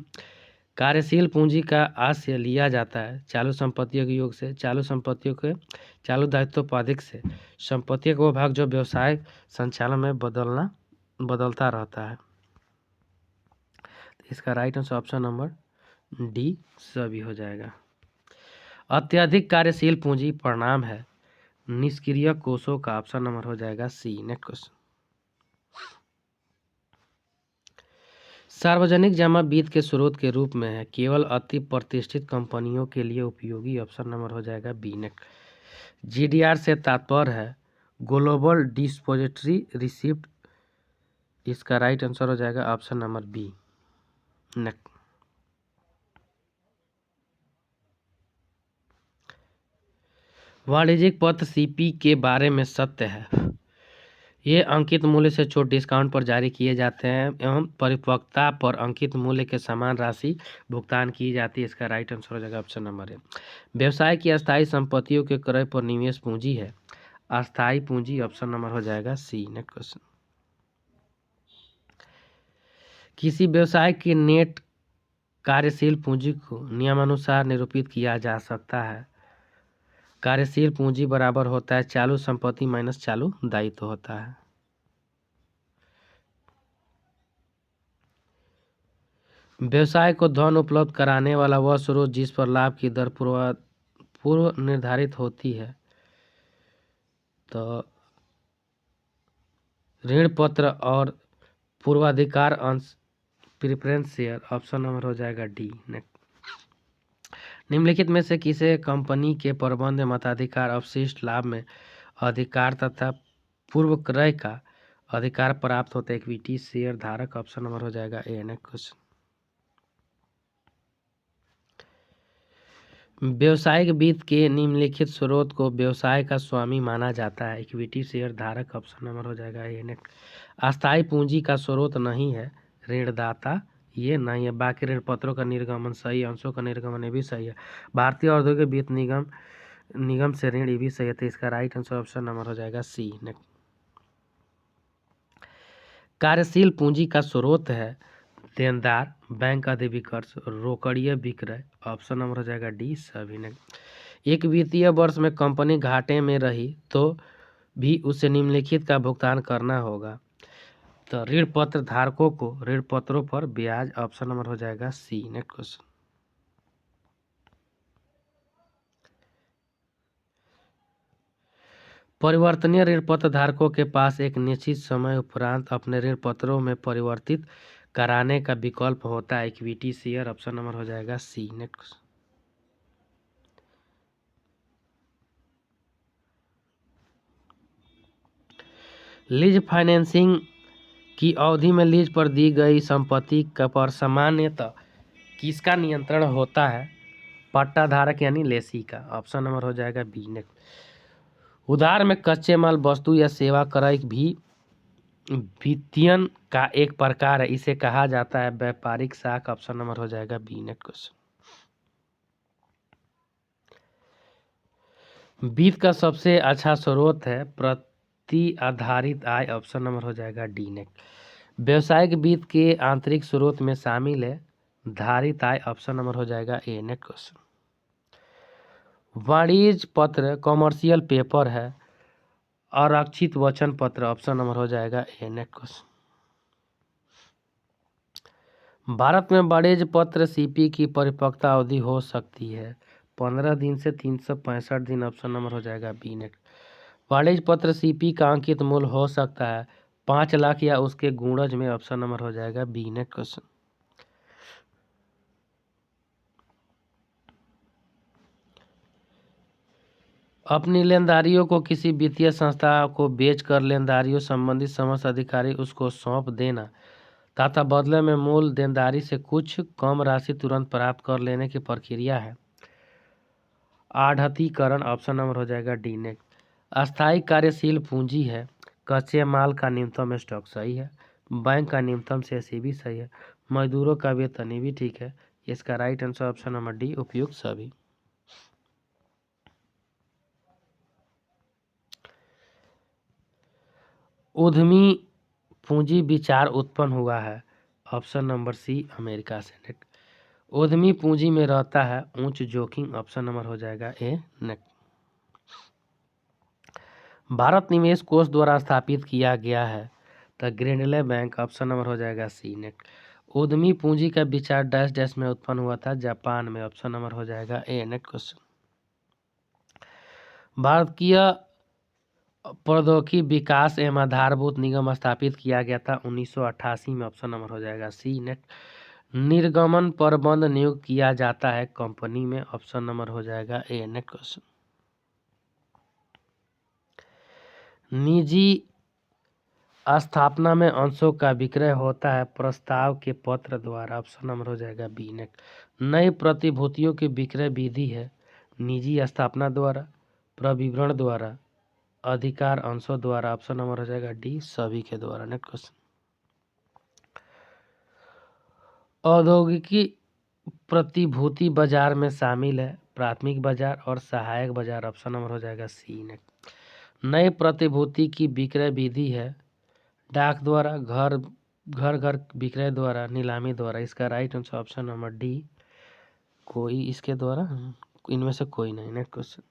कार्यशील पूंजी का आशय लिया जाता है चालू संपत्तियों के योग से, चालू संपत्तियों के चालू दायित्वोपाधिक से, संपत्तियों का वो भाग जो व्यवसाय संचालन में बदलता रहता है। इसका right answer option number D सभी हो जाएगा। अत्यधिक कार्यशील पूंजी परिणाम है निष्क्रिय कोषों का। ऑप्शन नंबर हो जाएगा सी। नेक्स्ट क्वेश्चन, सार्वजनिक जमा वित्त के स्रोत के रूप में है, केवल अति प्रतिष्ठित कंपनियों के लिए उपयोगी। ऑप्शन नंबर हो जाएगा बी। नेक्स्ट, जीडीआर से तात्पर्य है ग्लोबल डिपॉजिटरी रिसिप्ट। इसका राइट आंसर हो जाएगा ऑप्शन नंबर बी। नेक्स्ट, वाणिज्यिक पत्र सीपी के बारे में सत्य है, ये अंकित मूल्य से छूट डिस्काउंट पर जारी किए जाते हैं एवं परिपक्वता पर अंकित मूल्य के समान राशि भुगतान की जाती है। इसका राइट आंसर हो जाएगा ऑप्शन नंबर ए। व्यवसाय की अस्थायी संपत्तियों के क्रय पर निवेश पूंजी है अस्थायी पूंजी। ऑप्शन नंबर हो जाएगा सी। नेक्स्ट क्वेश्चन, किसी व्यवसाय की नेट कार्यशील पूंजी को नियमानुसार निरूपित किया जा सकता है। कार्यशील पूंजी बराबर होता है चालू संपत्ति माइनस चालू दायित्व होता है। व्यवसाय को धन उपलब्ध कराने वाला वह स्रोत जिस पर लाभ की दर पूर्व निर्धारित होती है। तो ऋण पत्र और पूर्वाधिकार अंश प्रेफरेंस शेयर। ऑप्शन नंबर हो जाएगा डी। निम्नलिखित में से किसे कंपनी के प्रबंध मताधिकार अवशिष्ट लाभ में अधिकार तथा पूर्व क्रय का अधिकार प्राप्त होता है? इक्विटी शेयर धारक। ऑप्शन नंबर हो जाएगा ए। नेक्स्ट क्वेश्चन, व्यवसायिक वित्त के निम्नलिखित स्रोत को व्यवसाय का स्वामी माना जाता है? इक्विटी शेयर धारक। ऑप्शन नंबर हो जाएगा ए। नेक्स्ट, अस्थायी पूंजी का स्रोत नहीं है ऋणदाता, ये नहीं है। बाकी ऋण पत्रों का निर्गमन सही, अंशों का निर्गमन ये भी सही है। भारतीय औद्योगिक वित्त निगम से ऋण ये भी सही है। तो इसका राइट आंसर ऑप्शन नंबर हो जाएगा सी। नेक्स्ट, कार्यशील पूंजी का स्रोत है देनदार, बैंक अधिविकर्ष, रोकड़ीय विक्रय। ऑप्शन नंबर हो जाएगा डी सभी। ने एक वित्तीय वर्ष में कंपनी घाटे में रही तो भी उसे निम्नलिखित का भुगतान करना होगा। तो ऋण पत्र धारकों को ऋण पत्रों पर ब्याज। ऑप्शन नंबर हो जाएगा सी। नेक्स्ट क्वेश्चन, परिवर्तनीय ऋण पत्र धारकों के पास एक निश्चित समय उपरांत अपने ऋण पत्रों में परिवर्तित कराने का विकल्प होता है। Equity share. ऑप्शन नंबर हो जाएगा सी। नेक्स्ट, लीज फाइनेंसिंग की अवधि में लीज पर दी गई संपत्ति पर सामान्यतः किसका नियंत्रण होता है? पट्टाधारक यानी लेसी का। ऑप्शन नंबर हो जाएगा बी नेक्स्ट। उधार में कच्चे माल, वस्तु या सेवा क्रय भी वित्तीयन का एक प्रकार है, इसे कहा जाता है व्यापारिक साख। ऑप्शन नंबर हो जाएगा बी नेक्स्ट क्वेश्चन। वित्त का सबसे अच्छा स्रोत है प्रति आधारित आय। ऑप्शन नंबर हो जाएगा डी नेक्स्ट। व्यवसायिक वित्त के आंतरिक स्रोत में शामिल है धारित आय। ऑप्शन नंबर हो जाएगा ए नेक्स्ट क्वेश्चन। वाणिज्य पत्र कॉमर्शियल पेपर है, आरक्षित वचन पत्र। ऑप्शन नंबर हो जाएगा ए नेक्स्ट क्वेश्चन। भारत में वाणिज्य पत्र सीपी की परिपक्वता अवधि हो सकती है 15 दिन से 365 दिन। ऑप्शन नंबर हो जाएगा बी नेक्स्ट। वाणिज्य पत्र सीपी का अंकित मूल्य हो सकता है 5 लाख या उसके गुणज में। ऑप्शन नंबर हो जाएगा बी नेक्स्ट क्वेश्चन। अपनी लेनदारियों को किसी वित्तीय संस्था को बेचकर लेनदारियों संबंधी समस्त अधिकारी उसको सौंप देना तथा बदले में मूल देनदारी से कुछ कम राशि तुरंत प्राप्त कर लेने की प्रक्रिया है आढ़तीकरण। ऑप्शन नंबर हो जाएगा डी नेक्स्ट। अस्थायी कार्यशील पूंजी है, कच्चे माल का न्यूनतम स्टॉक सही है, बैंक का न्यूनतम शेष भी सही है, मजदूरों का वेतन भी ठीक है। इसका right answer option number D उपयुक्त सभी। उद्यमी पूंजी विचार उत्पन्न हुआ है। ऑप्शन नंबर सी अमेरिका से। उद्यमी पूंजी में रहता है उच्च जोखिम। ऑप्शन नंबर हो जाएगा ए नेक्स्ट। भारत निवेश कोष द्वारा स्थापित किया गया है द ग्रेनले बैंक। ऑप्शन नंबर हो जाएगा सी नेक्स्ट। उद्यमी पूंजी का विचार डैश डैश में उत्पन्न हुआ था जापान में। ऑप्शन नंबर हो जाएगा ए नेक्स्ट क्वेश्चन। भारतीय प्रौद्योगिकी विकास एवं आधारभूत निगम स्थापित किया गया था 1988 में। ऑप्शन नंबर हो जाएगा सी नेक्स्ट। निर्गमन प्रबंध नियुक्त किया जाता है कंपनी में। ऑप्शन नंबर हो जाएगा ए नेक्स्ट क्वेश्चन। निजी स्थापना में अंशों का विक्रय होता है प्रस्ताव के पत्र द्वारा। ऑप्शन नंबर हो जाएगा बी नेक्स्ट। नई प्रतिभूतियों की विक्रय विधि है निजी स्थापना द्वारा, प्रविवरण द्वारा, अधिकार अंशों द्वारा। ऑप्शन नंबर हो जाएगा डी सभी के द्वारा। Next question. औद्योगिकी प्रतिभूति बाजार में शामिल है प्राथमिक बाजार और सहायक बाजार। ऑप्शन नंबर हो जाएगा सी नेक्स्ट। नई प्रतिभूति की विक्रय विधि है डाक द्वारा, घर घर विक्रय द्वारा, नीलामी द्वारा। इसका right answer option number D कोई इसके द्वारा इनमें से कोई नहीं। Next question.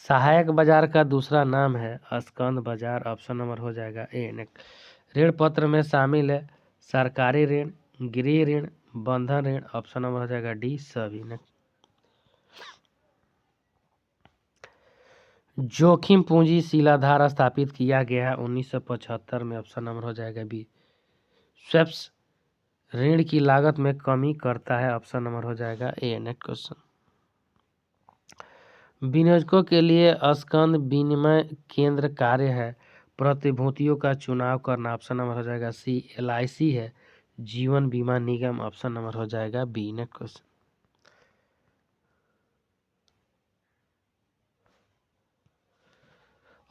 सहायक बाजार का दूसरा नाम है स्कंद बाजार। ऑप्शन नंबर हो जाएगा ए नेक्स्ट। ऋण पत्र में शामिल है सरकारी ऋण, गृह ऋण, बंधन ऋण। ऑप्शन नंबर हो जाएगा डी सभी। नेक्स्ट। जोखिम पूंजी शिलाधार स्थापित किया गया है 1975 में। ऑप्शन नंबर हो जाएगा बी। स्वेप्स ऋण की लागत में कमी करता है। ऑप्शन नंबर हो जाएगा ए नेक्स्ट क्वेश्चन। विनियोजकों के लिए स्कंद विनिमय केंद्र कार्य है प्रतिभूतियों का चुनाव करना। ऑप्शन नंबर हो जाएगा सी। LIC है जीवन बीमा निगम। ऑप्शन नंबर हो जाएगा बी नेक्स्ट क्वेश्चन।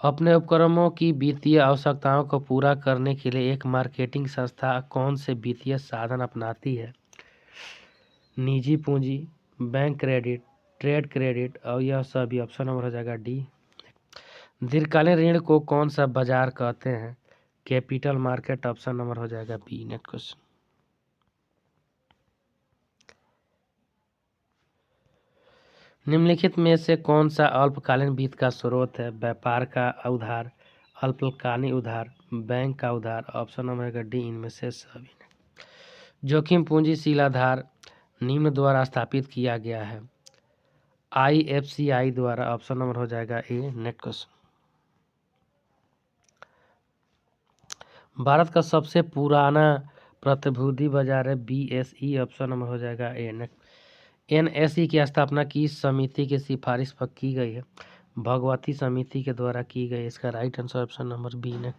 अपने उपक्रमों की वित्तीय आवश्यकताओं को पूरा करने के लिए एक मार्केटिंग संस्था कौन से वित्तीय साधन अपनाती है? निजी पूंजी, बैंक क्रेडिट, ट्रेड क्रेडिट और यह सभी। ऑप्शन नंबर हो जाएगा डी। दीर्घकालीन ऋण को कौन सा बाजार कहते हैं? Capital market. ऑप्शन नंबर हो जाएगा बी नेक्स्ट क्वेश्चन। निम्नलिखित में से कौन सा अल्पकालीन वित्त का स्रोत है? व्यापार का उधार, अल्पकालीन उधार, बैंक का उधार। ऑप्शन नंबर डी इनमें से सभी। जोखिम पूंजी शिलाधार निम्न द्वारा स्थापित किया गया है IFCI द्वारा। ऑप्शन नंबर हो जाएगा ए नेक्स्ट क्वेश्चन। भारत का सबसे पुराना प्रतिभूति बाजार है BSE। ऑप्शन नंबर हो जाएगा ए नेक्स्ट। NSE की स्थापना किस समिति की सिफारिश पर की गई है? भगवती समिति के द्वारा की गई। इसका right answer option number B ने।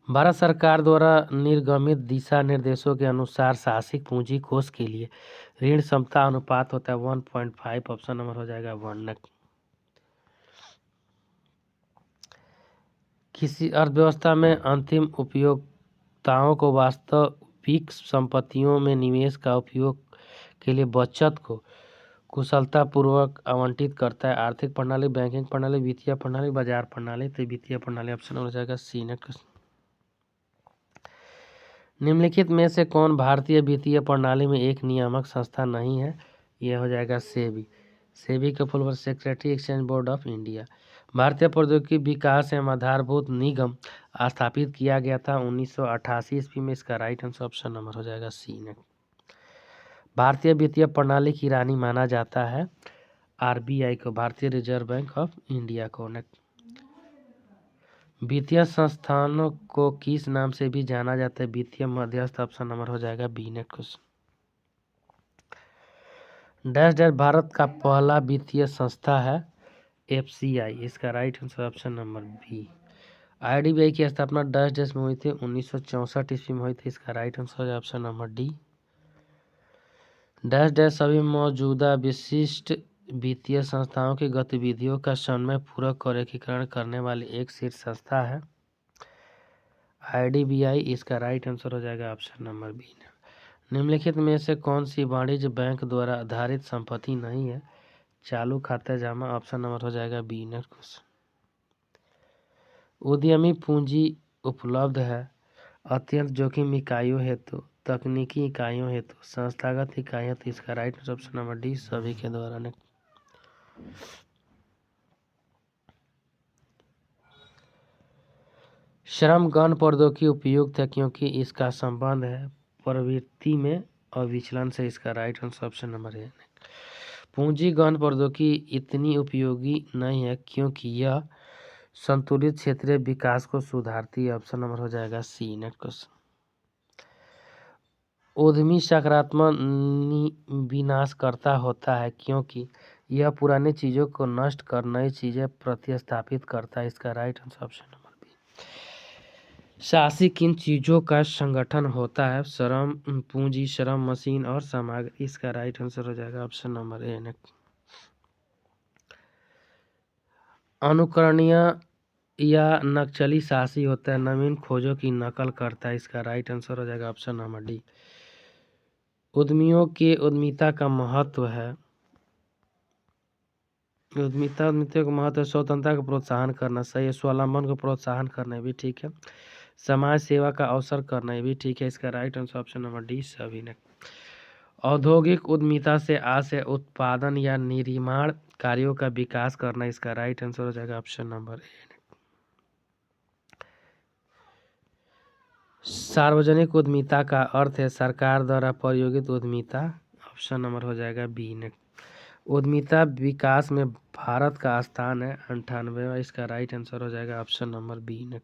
भारत सरकार द्वारा निर्गमित दिशा निर्देशों के अनुसार साहसिक पूंजी कोष के लिए ऋण क्षमता अनुपात होता है 1.5। ऑप्शन नंबर हो जाएगा 1। किसी अर्थव्यवस्था में अंतिम उपयोक्ताओं को वास्तविक संपत्तियों में निवेश का उपयोग के लिए बचत को कुशलतापूर्वक आवंटित करता है। आर्थिक प्रणाली, बैंकिंग प्रणाली, वित्तीय प्रणाली, बाजार प्रणाली। तो वित्तीय प्रणाली ऑप्शन हो जाएगा सी ने। निम्नलिखित में से कौन भारतीय वित्तीय प्रणाली में एक नियामक संस्था नहीं है? यह हो जाएगा सेबी। सेबी का full form secretary exchange board of India. भारतीय प्रौद्योगिकी विकास एवं आधारभूत निगम स्थापित किया गया था 1988 ईस्वी में। इसका राइट आंसर ऑप्शन नंबर हो जाएगा सी ने। भारतीय वित्तीय प्रणाली की रानी माना जाता है आरबीआई को, भारतीय रिजर्व बैंक ऑफ इंडिया को। वित्तीय संस्थानों को किस नाम से भी जाना जाता है? वित्तीय मध्यस्थ। ऑप्शन नंबर हो जाएगा बी ने। डैश डैश भारत का पहला वित्तीय संस्था है एफसीआई। इसका right answer option number B. IDBI की स्थापना डैश डैश में हुई थी 1964 ईस्वी में हुई थी। इसका राइट आंसर है option number D. Dash dash सभी मौजूदा विशिष्ट वित्तीय संस्थाओं की गतिविधियों का समन्वय पूर्वक और एकीकरण करने वाली एक शीर्ष संस्था है आईडीबीआई। इसका राइट आंसर हो जाएगा ऑप्शन नंबर बी। निम्नलिखित में से कौन सी वाणिज्य बैंक द्वारा आधारित संपत्ति नहीं है? चालू खाता जमा। ऑप्शन नंबर हो जाएगा बी ने। उद्यमी पूंजी उपलब्ध है अत्यंत जोखिम इकाइयों हेतु, तकनीकी इकाइयों हेतु, संस्थागत इकाइयों हेतु। इसका right answer option number D सभी के द्वारा ने। श्रम गण प्रौद्योगिकी उपयुक्त है क्योंकि इसका संबंध है प्रवृत्ति में अविचलन से। इसका right answer option number A. पूंजी गहन प्रौद्योगिकी इतनी उपयोगी नहीं है क्योंकि यह संतुलित क्षेत्रीय विकास को सुधारती है। ऑप्शन नंबर हो जाएगा सी नेक्स्ट क्वेश्चन। उद्यमी सकारात्मक विनाशकर्ता होता है क्योंकि यह पुरानी चीजों को नष्ट कर नई चीजें प्रतिस्थापित करता है। इसका right answer option number B. साहसी किन चीजों का संगठन होता है? श्रम, पूंजी, श्रम, मशीन और सामग्री। इसका राइट आंसर हो जाएगा ऑप्शन नंबर ए। अनुकरणीय या नक्सली साहसी होता है नवीन खोजों की नकल करता है। इसका राइट आंसर हो जाएगा ऑप्शन नंबर डी। उद्यमियों के उद्यमिता का महत्व है उद्यमिता का महत्व स्वतंत्रता का प्रोत्साहन करना सही है, स्वावलंबन को प्रोत्साहन करना भी ठीक है, समाज सेवा का अवसर करना भी ठीक है। इसका right answer option number D सभी ने। औद्योगिक उद्यमिता से आशय उत्पादन या निर्माण कार्यों का विकास करना। इसका राइट आंसर हो जाएगा ऑप्शन नंबर ए। सार्वजनिक उद्यमिता का अर्थ है सरकार द्वारा प्रायोजित उद्यमिता। ऑप्शन नंबर हो जाएगा बी ने। उद्यमिता विकास में भारत का स्थान है 98वां। इसका राइट आंसर हो जाएगा ऑप्शन नंबर बी ने।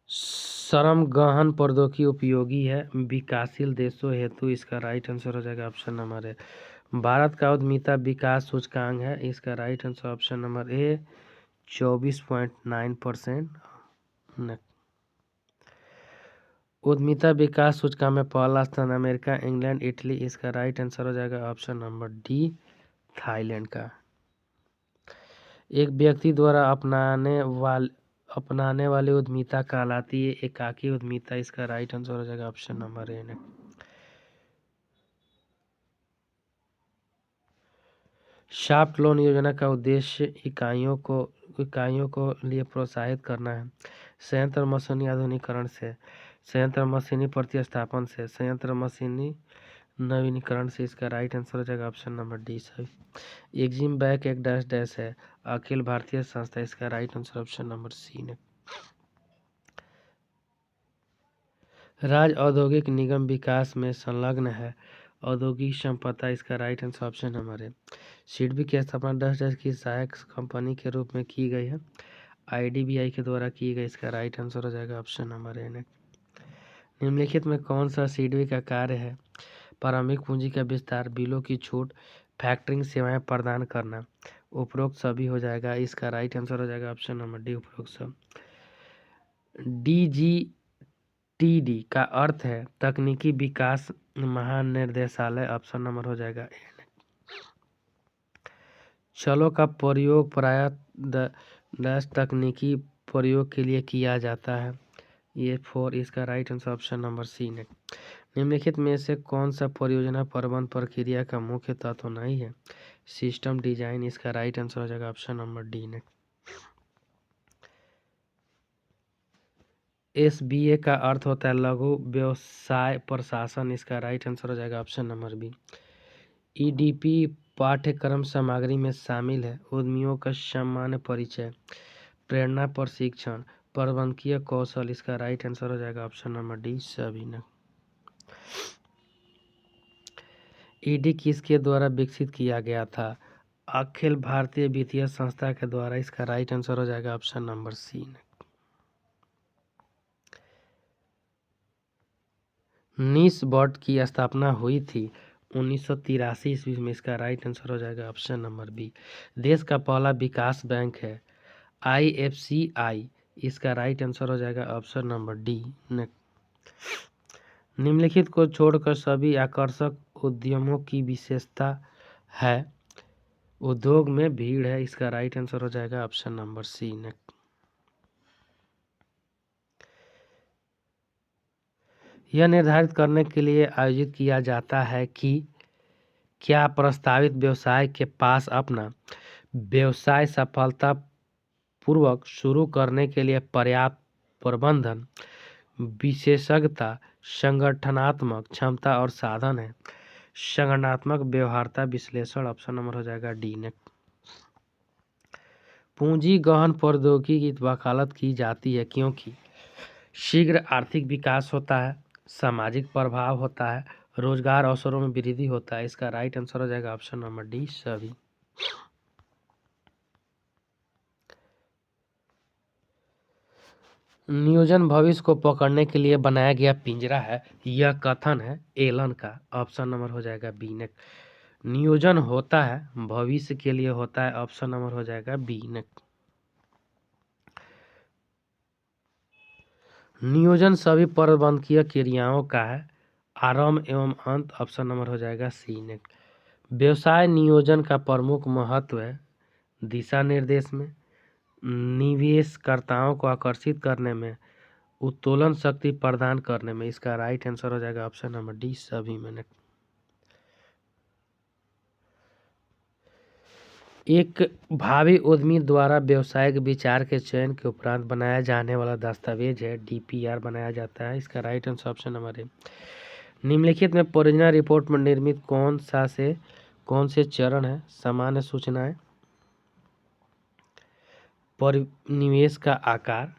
श्रम गहन प्रौद्योगिकी उपयोगी है विकासशील देशों हेतु। इसका राइट आंसर हो जाएगा ऑप्शन नंबर ए। भारत का उद्यमिता विकास सूचकांक है। इसका right answer option number A 24.9%। उद्यमिता विकास सूचकांक में पहला स्थान अमेरिका, इंग्लैंड, इटली। इसका राइट आंसर हो जाएगा ऑप्शन नंबर डी थाईलैंड का। एक व्यक्ति द्वारा अपनाने वाली उद्यमिता कहलाती है एकाकी उद्यमिता। इसका राइट आंसर हो जाएगा option number A. Soft loan योजना का उद्देश्य इकाइयों को लिए प्रोत्साहित करना है। संयंत्र मशीनी आधुनिकीकरण से, संयंत्र मशीनी प्रतिस्थापन से, संयंत्र मशीनी नवीनीकरण से। इसका राइट आंसर हो जाएगा ऑप्शन नंबर डी सभी। एक्जिम बैंक एक डैश डैश है अखिल भारतीय संस्था। इसका right answer option number C ने। राज्य औद्योगिक निगम विकास में संलग्न है औद्योगिक संपदा। इसका राइट आंसर ऑप्शन नंबर है। सिडबी की स्थापना डैश डैश की सहायक कंपनी के रूप में की गई है आईडीबीआई के द्वारा की गई। इसका राइट आंसर हो जाएगा ऑप्शन नंबर ए। निम्नलिखित में कौन सा सीडबी का कार्य है? प्रारंभिक पूंजी का विस्तार, बिलों की छूट, फैक्टरिंग सेवाएं प्रदान करना। उपरोक्त सभी हो जाएगा। इसका राइट आंसर हो जाएगा ऑप्शन नंबर डी, उपरोक्त सब। DGTD का अर्थ है तकनीकी विकास महानिर्देशालय। ऑप्शन नंबर हो जाएगा ए। चलो का प्रयोग प्रायः तकनीकी प्रयोग के लिए किया जाता है। ये 4, इसका right answer option number C ने। निम्नलिखित में से कौन सा परियोजना प्रबंध प्रक्रिया का मुख्य तत्व नहीं है? System design. इसका राइट आंसर हो जाएगा ऑप्शन नंबर डी ने। SBA का अर्थ होता है लघु व्यवसाय प्रशासन। इसका राइट आंसर हो जाएगा ऑप्शन नंबर बी। EDP पाठ्यक्रम सामग्री में शामिल है उद्यमियों का सामान्य परिचय, प्रेरणा, प्रशिक्षण, प्रबंधकीय कौशल। इसका राइट आंसर हो जाएगा ऑप्शन नंबर डी, सभी ने। ED किसके द्वारा विकसित किया गया था? अखिल भारतीय वित्तीय संस्था के द्वारा। इसका राइट आंसर हो जाएगा ऑप्शन नंबर सी ने। NISBORD की स्थापना हुई थी 1983 ईस्वी में। इसका राइट आंसर हो जाएगा ऑप्शन नंबर बी। देश का पहला विकास बैंक है IFCI। इसका राइट आंसर हो जाएगा ऑप्शन नंबर डी। निम्नलिखित को छोड़कर सभी आकर्षक उद्यमों की विशेषता है उद्योग में भीड़ है। इसका राइट आंसर हो जाएगा ऑप्शन नंबर सी ने। यह निर्धारित करने के लिए आयोजित किया जाता है कि क्या प्रस्तावित व्यवसाय के पास अपना व्यवसाय सफलतापूर्वक शुरू करने के लिए पर्याप्त प्रबंधन विशेषज्ञता, संगठनात्मक क्षमता और साधन है। संगठनात्मक व्यवहार्यता विश्लेषण। ऑप्शन नंबर हो जाएगा डी ने। पूंजी गहन प्रौद्योगिकी की वकालत की जाती है क्योंकि शीघ्र आर्थिक विकास होता है, सामाजिक प्रभाव होता है, रोजगार अवसरों में वृद्धि होता है। इसका राइट आंसर हो जाएगा ऑप्शन नंबर डी, सभी। नियोजन भविष्य को पकड़ने के लिए बनाया गया पिंजरा है। यह कथन है एलन का। ऑप्शन नंबर हो जाएगा बी ने। नियोजन होता है भविष्य के लिए होता है। ऑप्शन नंबर हो जाएगा बी ने। नियोजन सभी प्रबंधकीय क्रियाओं का है आरंभ एवं अंत। ऑप्शन नंबर हो जाएगा सी ने। व्यवसाय नियोजन का प्रमुख महत्व है दिशा निर्देश में, निवेशकर्ताओं को आकर्षित करने में, उत्तोलन शक्ति प्रदान करने में। इसका राइट आंसर हो जाएगा ऑप्शन नंबर डी, सभी में। एक भावी उद्यमी द्वारा व्यवसायिक विचार के चयन के उपरांत बनाया जाने वाला दस्तावेज है DPR बनाया जाता है। इसका राइट आंसर ऑप्शन नंबर है। निम्नलिखित में परियोजना रिपोर्ट में निर्मित कौन से चरण है? सामान्य सूचनाएं, निवेश का आकार,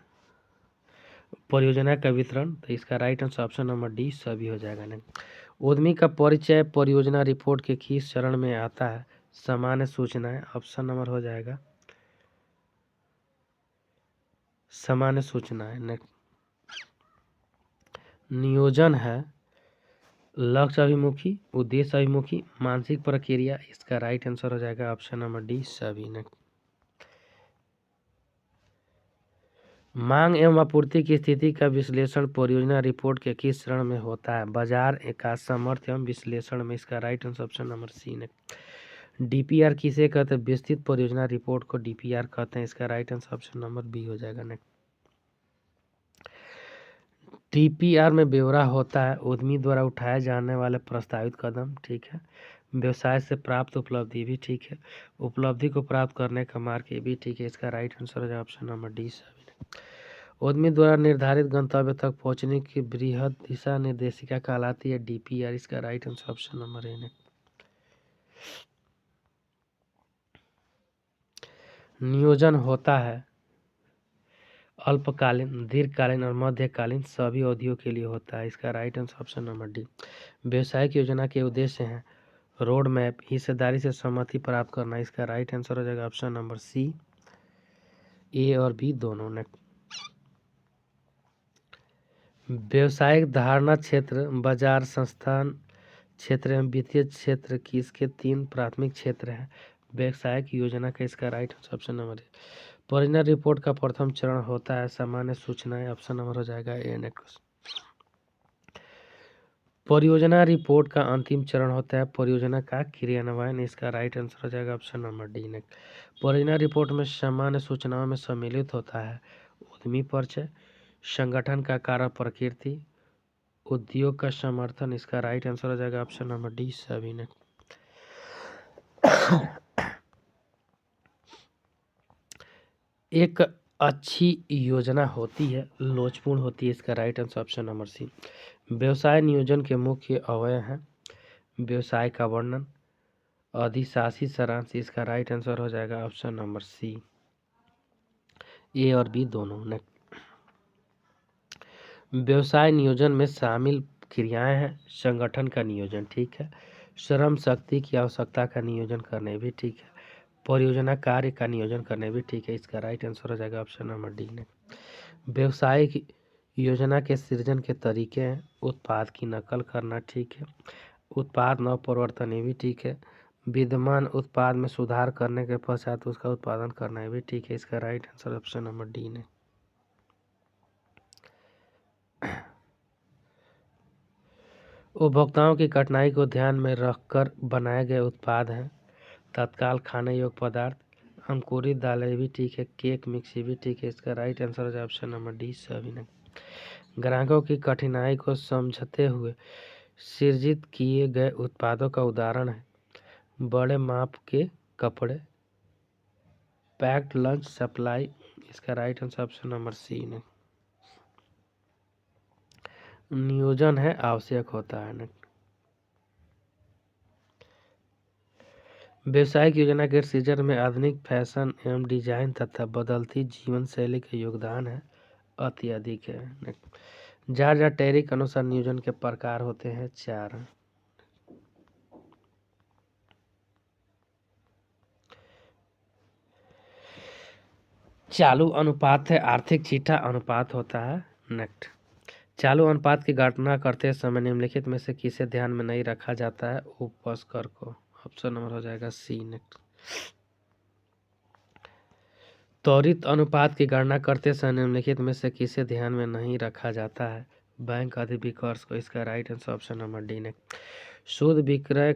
परियोजना का वितरण। तो इसका right answer option number D, सभी हो जाएगा ना। उद्यमी का परिचय परियोजना रिपोर्ट के किस चरण में आता है? सामान्य सूचनाएं। ऑप्शन नंबर हो जाएगा सामान्य सूचनाएं। नियोजन है लक्ष्य अभिमुखी, उद्देश्य अभिमुखी, मानसिक प्रक्रिया। इसका राइट आंसर हो जाएगा ऑप्शन नंबर डी, सभी ने। मांग एवं आपूर्ति की स्थिति का विश्लेषण परियोजना रिपोर्ट के किस चरण में होता है? बाजार का सामर्थ्य एवं विश्लेषण में। इसका right answer option number C ने। DPR किसे कहते हैं? विस्तृत परियोजना रिपोर्ट को DPR कहते हैं। इसका right answer option number B हो जाएगा नेक्स्ट। DPR में ब्यौरा होता है उद्यमी द्वारा उठाए जाने वाले प्रस्तावित कदम, ठीक है, व्यवसाय से प्राप्त उपलब्धि भी, ठीक है, उपलब्धि को प्राप्त करने का मार्ग, ये भी ठीक है। इसका राइट आंसर हो जाएगा ऑप्शन नंबर डी, सभी। उद्यमी द्वारा निर्धारित गंतव्य तक पहुंचने की बृहद दिशा निर्देशिका कहलाती है DPR। इसका right answer option number A. नियोजन होता है अल्पकालीन, दीर्घकालीन और मध्यकालीन सभी अवधियों के लिए होता है। इसका right answer option number D. व्यवसायिक योजना के उद्देश्य हैं रोड मैप, हिस्सेदारी से सहमति प्राप्त करना। इसका राइट आंसर हो जाएगा ऑप्शन नंबर सी, ए और बी दोनों ने। व्यवसायिक धारणा क्षेत्र, बाजार, संस्थान क्षेत्र एवं वित्तीय क्षेत्र की इसके 3 प्राथमिक क्षेत्र हैं। व्यवसायिक योजना का इसका राइट ऑप्शन नंबर है। परियोजना रिपोर्ट का प्रथम चरण होता है सामान्य सूचनाएं, ऑप्शन नंबर हो जाएगा ए नेक्स्ट। परियोजना रिपोर्ट का अंतिम चरण होता है परियोजना का क्रियान्वयन, इसका राइट आंसर हो जाएगा ऑप्शन नंबर डी नेक्स्ट। परियोजना रिपोर्ट में सामान्य सूचनाओं में सम्मिलित होता है उद्यमी परिचय, संगठन का कार्य प्रकृति, उद्योग का समर्थन, इसका राइट आंसर हो जाएगा ऑप्शन नंबर डी सभी ने। एक अच्छी योजना होती है लोचपूर्ण होती है, इसका right answer option number C. व्यवसाय नियोजन के मुख्य अवयव हैं व्यवसाय का वर्णन, अधिशासी सारांश, इसका राइट आंसर हो जाएगा ऑप्शन नंबर सी। ए और बी दोनों ने। व्यवसाय नियोजन में शामिल क्रियाएं हैं संगठन का नियोजन, ठीक है, श्रम शक्ति की आवश्यकता का नियोजन करने भी ठीक है, परियोजना कार्य का नियोजन करने भी ठीक है, इसका राइट आंसर हो जाएगा ऑप्शन नंबर डी ने। व्यवसायिक योजना के सृजन के तरीके हैं उत्पाद की नकल करना, ठीक है, उत्पाद नव परिवर्तन ये भी ठीक है, विद्यमान उत्पाद में सुधार करने के पश्चात उसका उत्पादन करना भी ठीक है, इसका right answer option number D ने। उपभोक्ताओं की कठिनाई को ध्यान में रखकर बनाए गए उत्पाद हैं तत्काल खाने योग्य पदार्थ, अंकुरित दालें भी ठीक है, केक मिक्स भी ठीक है, इसका राइट आंसर हो जाए ऑप्शन नंबर डी सभी ने। ग्राहकों की कठिनाई को समझते हुए सृजित किए गए उत्पादों का उदाहरण है बड़े माप के कपड़े, पैक्ड लंच सप्लाई, इसका right answer option number C ने। नियोजन है आवश्यक होता है ना। व्यवसायिक योजना के सृजन में आधुनिक फैशन एवं डिजाइन तथा बदलती जीवन शैली का योगदान है अत्यधिक है। जॉर्ज टेरी के अनुसार नियोजन के प्रकार होते हैं 4। चालू अनुपात है, आर्थिक चिट्ठा अनुपात होता है नेक्स्ट। चालू अनुपात की गणना करते समय निम्नलिखित में से किसे ध्यान में नहीं रखा जाता है उपस्कर को, ऑप्शन नंबर हो जाएगा सी नेक्स्ट। त्वरित अनुपात की गणना करते समय निम्नलिखित में से किसे ध्यान में नहीं रखा जाता है बैंक अधिविकर्ष को, इसका right answer option number D next. शुद्ध विक्रय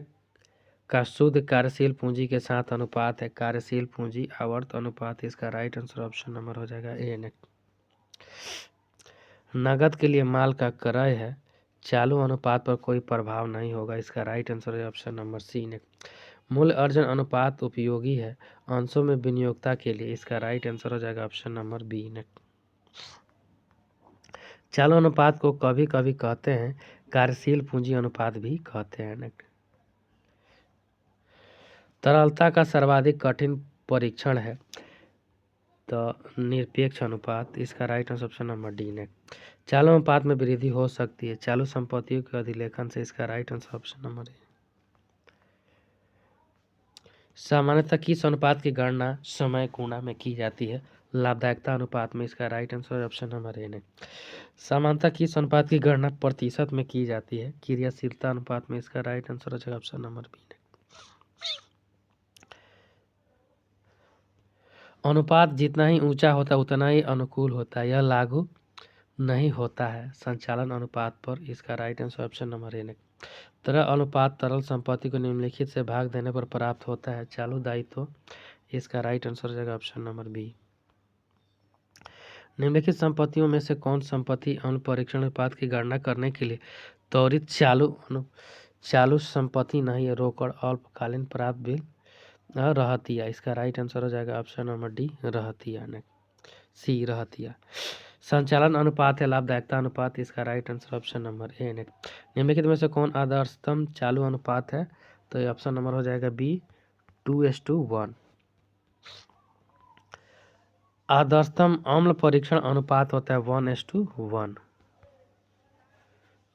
का शुद्ध कार्यशील पूंजी के साथ अनुपात है कार्यशील पूंजी आवर्त अनुपात, इसका राइट आंसर ऑप्शन नंबर हो जाएगा ए नेक्स्ट। नगद के लिए माल का क्रय है चालू अनुपात पर कोई प्रभाव नहीं होगा, इसका राइट आंसर है ऑप्शन नंबर सी ने। मूल्य अर्जन अनुपात उपयोगी है अंशों में विनियोगता के लिए, इसका राइट आंसर हो जाएगा ऑप्शन नंबर बी ने। चालू अनुपात को कभी कभी कहते हैं कार्यशील पूंजी अनुपात भी कहते हैं। तरलता का सर्वाधिक कठिन परीक्षण है तो निरपेक्ष अनुपात, इसका right answer option number D ने। चालू अनुपात में वृद्धि हो सकती है चालू संपत्तियों के अधिलेखन से, इसका right answer option number A. सामान्यतः किस अनुपात की गणना समय गुणा में की जाती है लाभदायकता अनुपात में, इसका right answer option number A ने। सामान्यतः किस अनुपात की गणना प्रतिशत में की जाती है क्रियाशीलता अनुपात में, इसका राइट आंसर हो जाएगा ऑप्शन नंबर बी ने। अनुपात जितना ही ऊंचा होता है उतना ही अनुकूल होता है, यह लागू नहीं होता है संचालन अनुपात पर, इसका right answer option number A ने। तरल अनुपात तरल संपत्ति को निम्नलिखित से भाग देने पर प्राप्त होता है चालू दायित्व, इसका राइट आंसर हो जाएगा ऑप्शन नंबर बी। निम्नलिखित संपत्तियों में से कौन संपत्ति अनु परीक्षण अनुपात की गणना करने के लिए त्वरित चालू संपत्ति नहीं है रोकड़ अल्पकालीन प्राप्त बिल रहतिया, इसका राइट आंसर हो जाएगा ऑप्शन नंबर डी रहतिया ने सी रहतिया। संचालन अनुपात है लाभदायकता अनुपात, इसका right answer option number A ने। निम्नलिखित में से कौन आदर्शतम चालू अनुपात है तो ऑप्शन नंबर हो जाएगा बी 2:1। आदर्शतम अम्ल परीक्षण अनुपात होता है 1:1,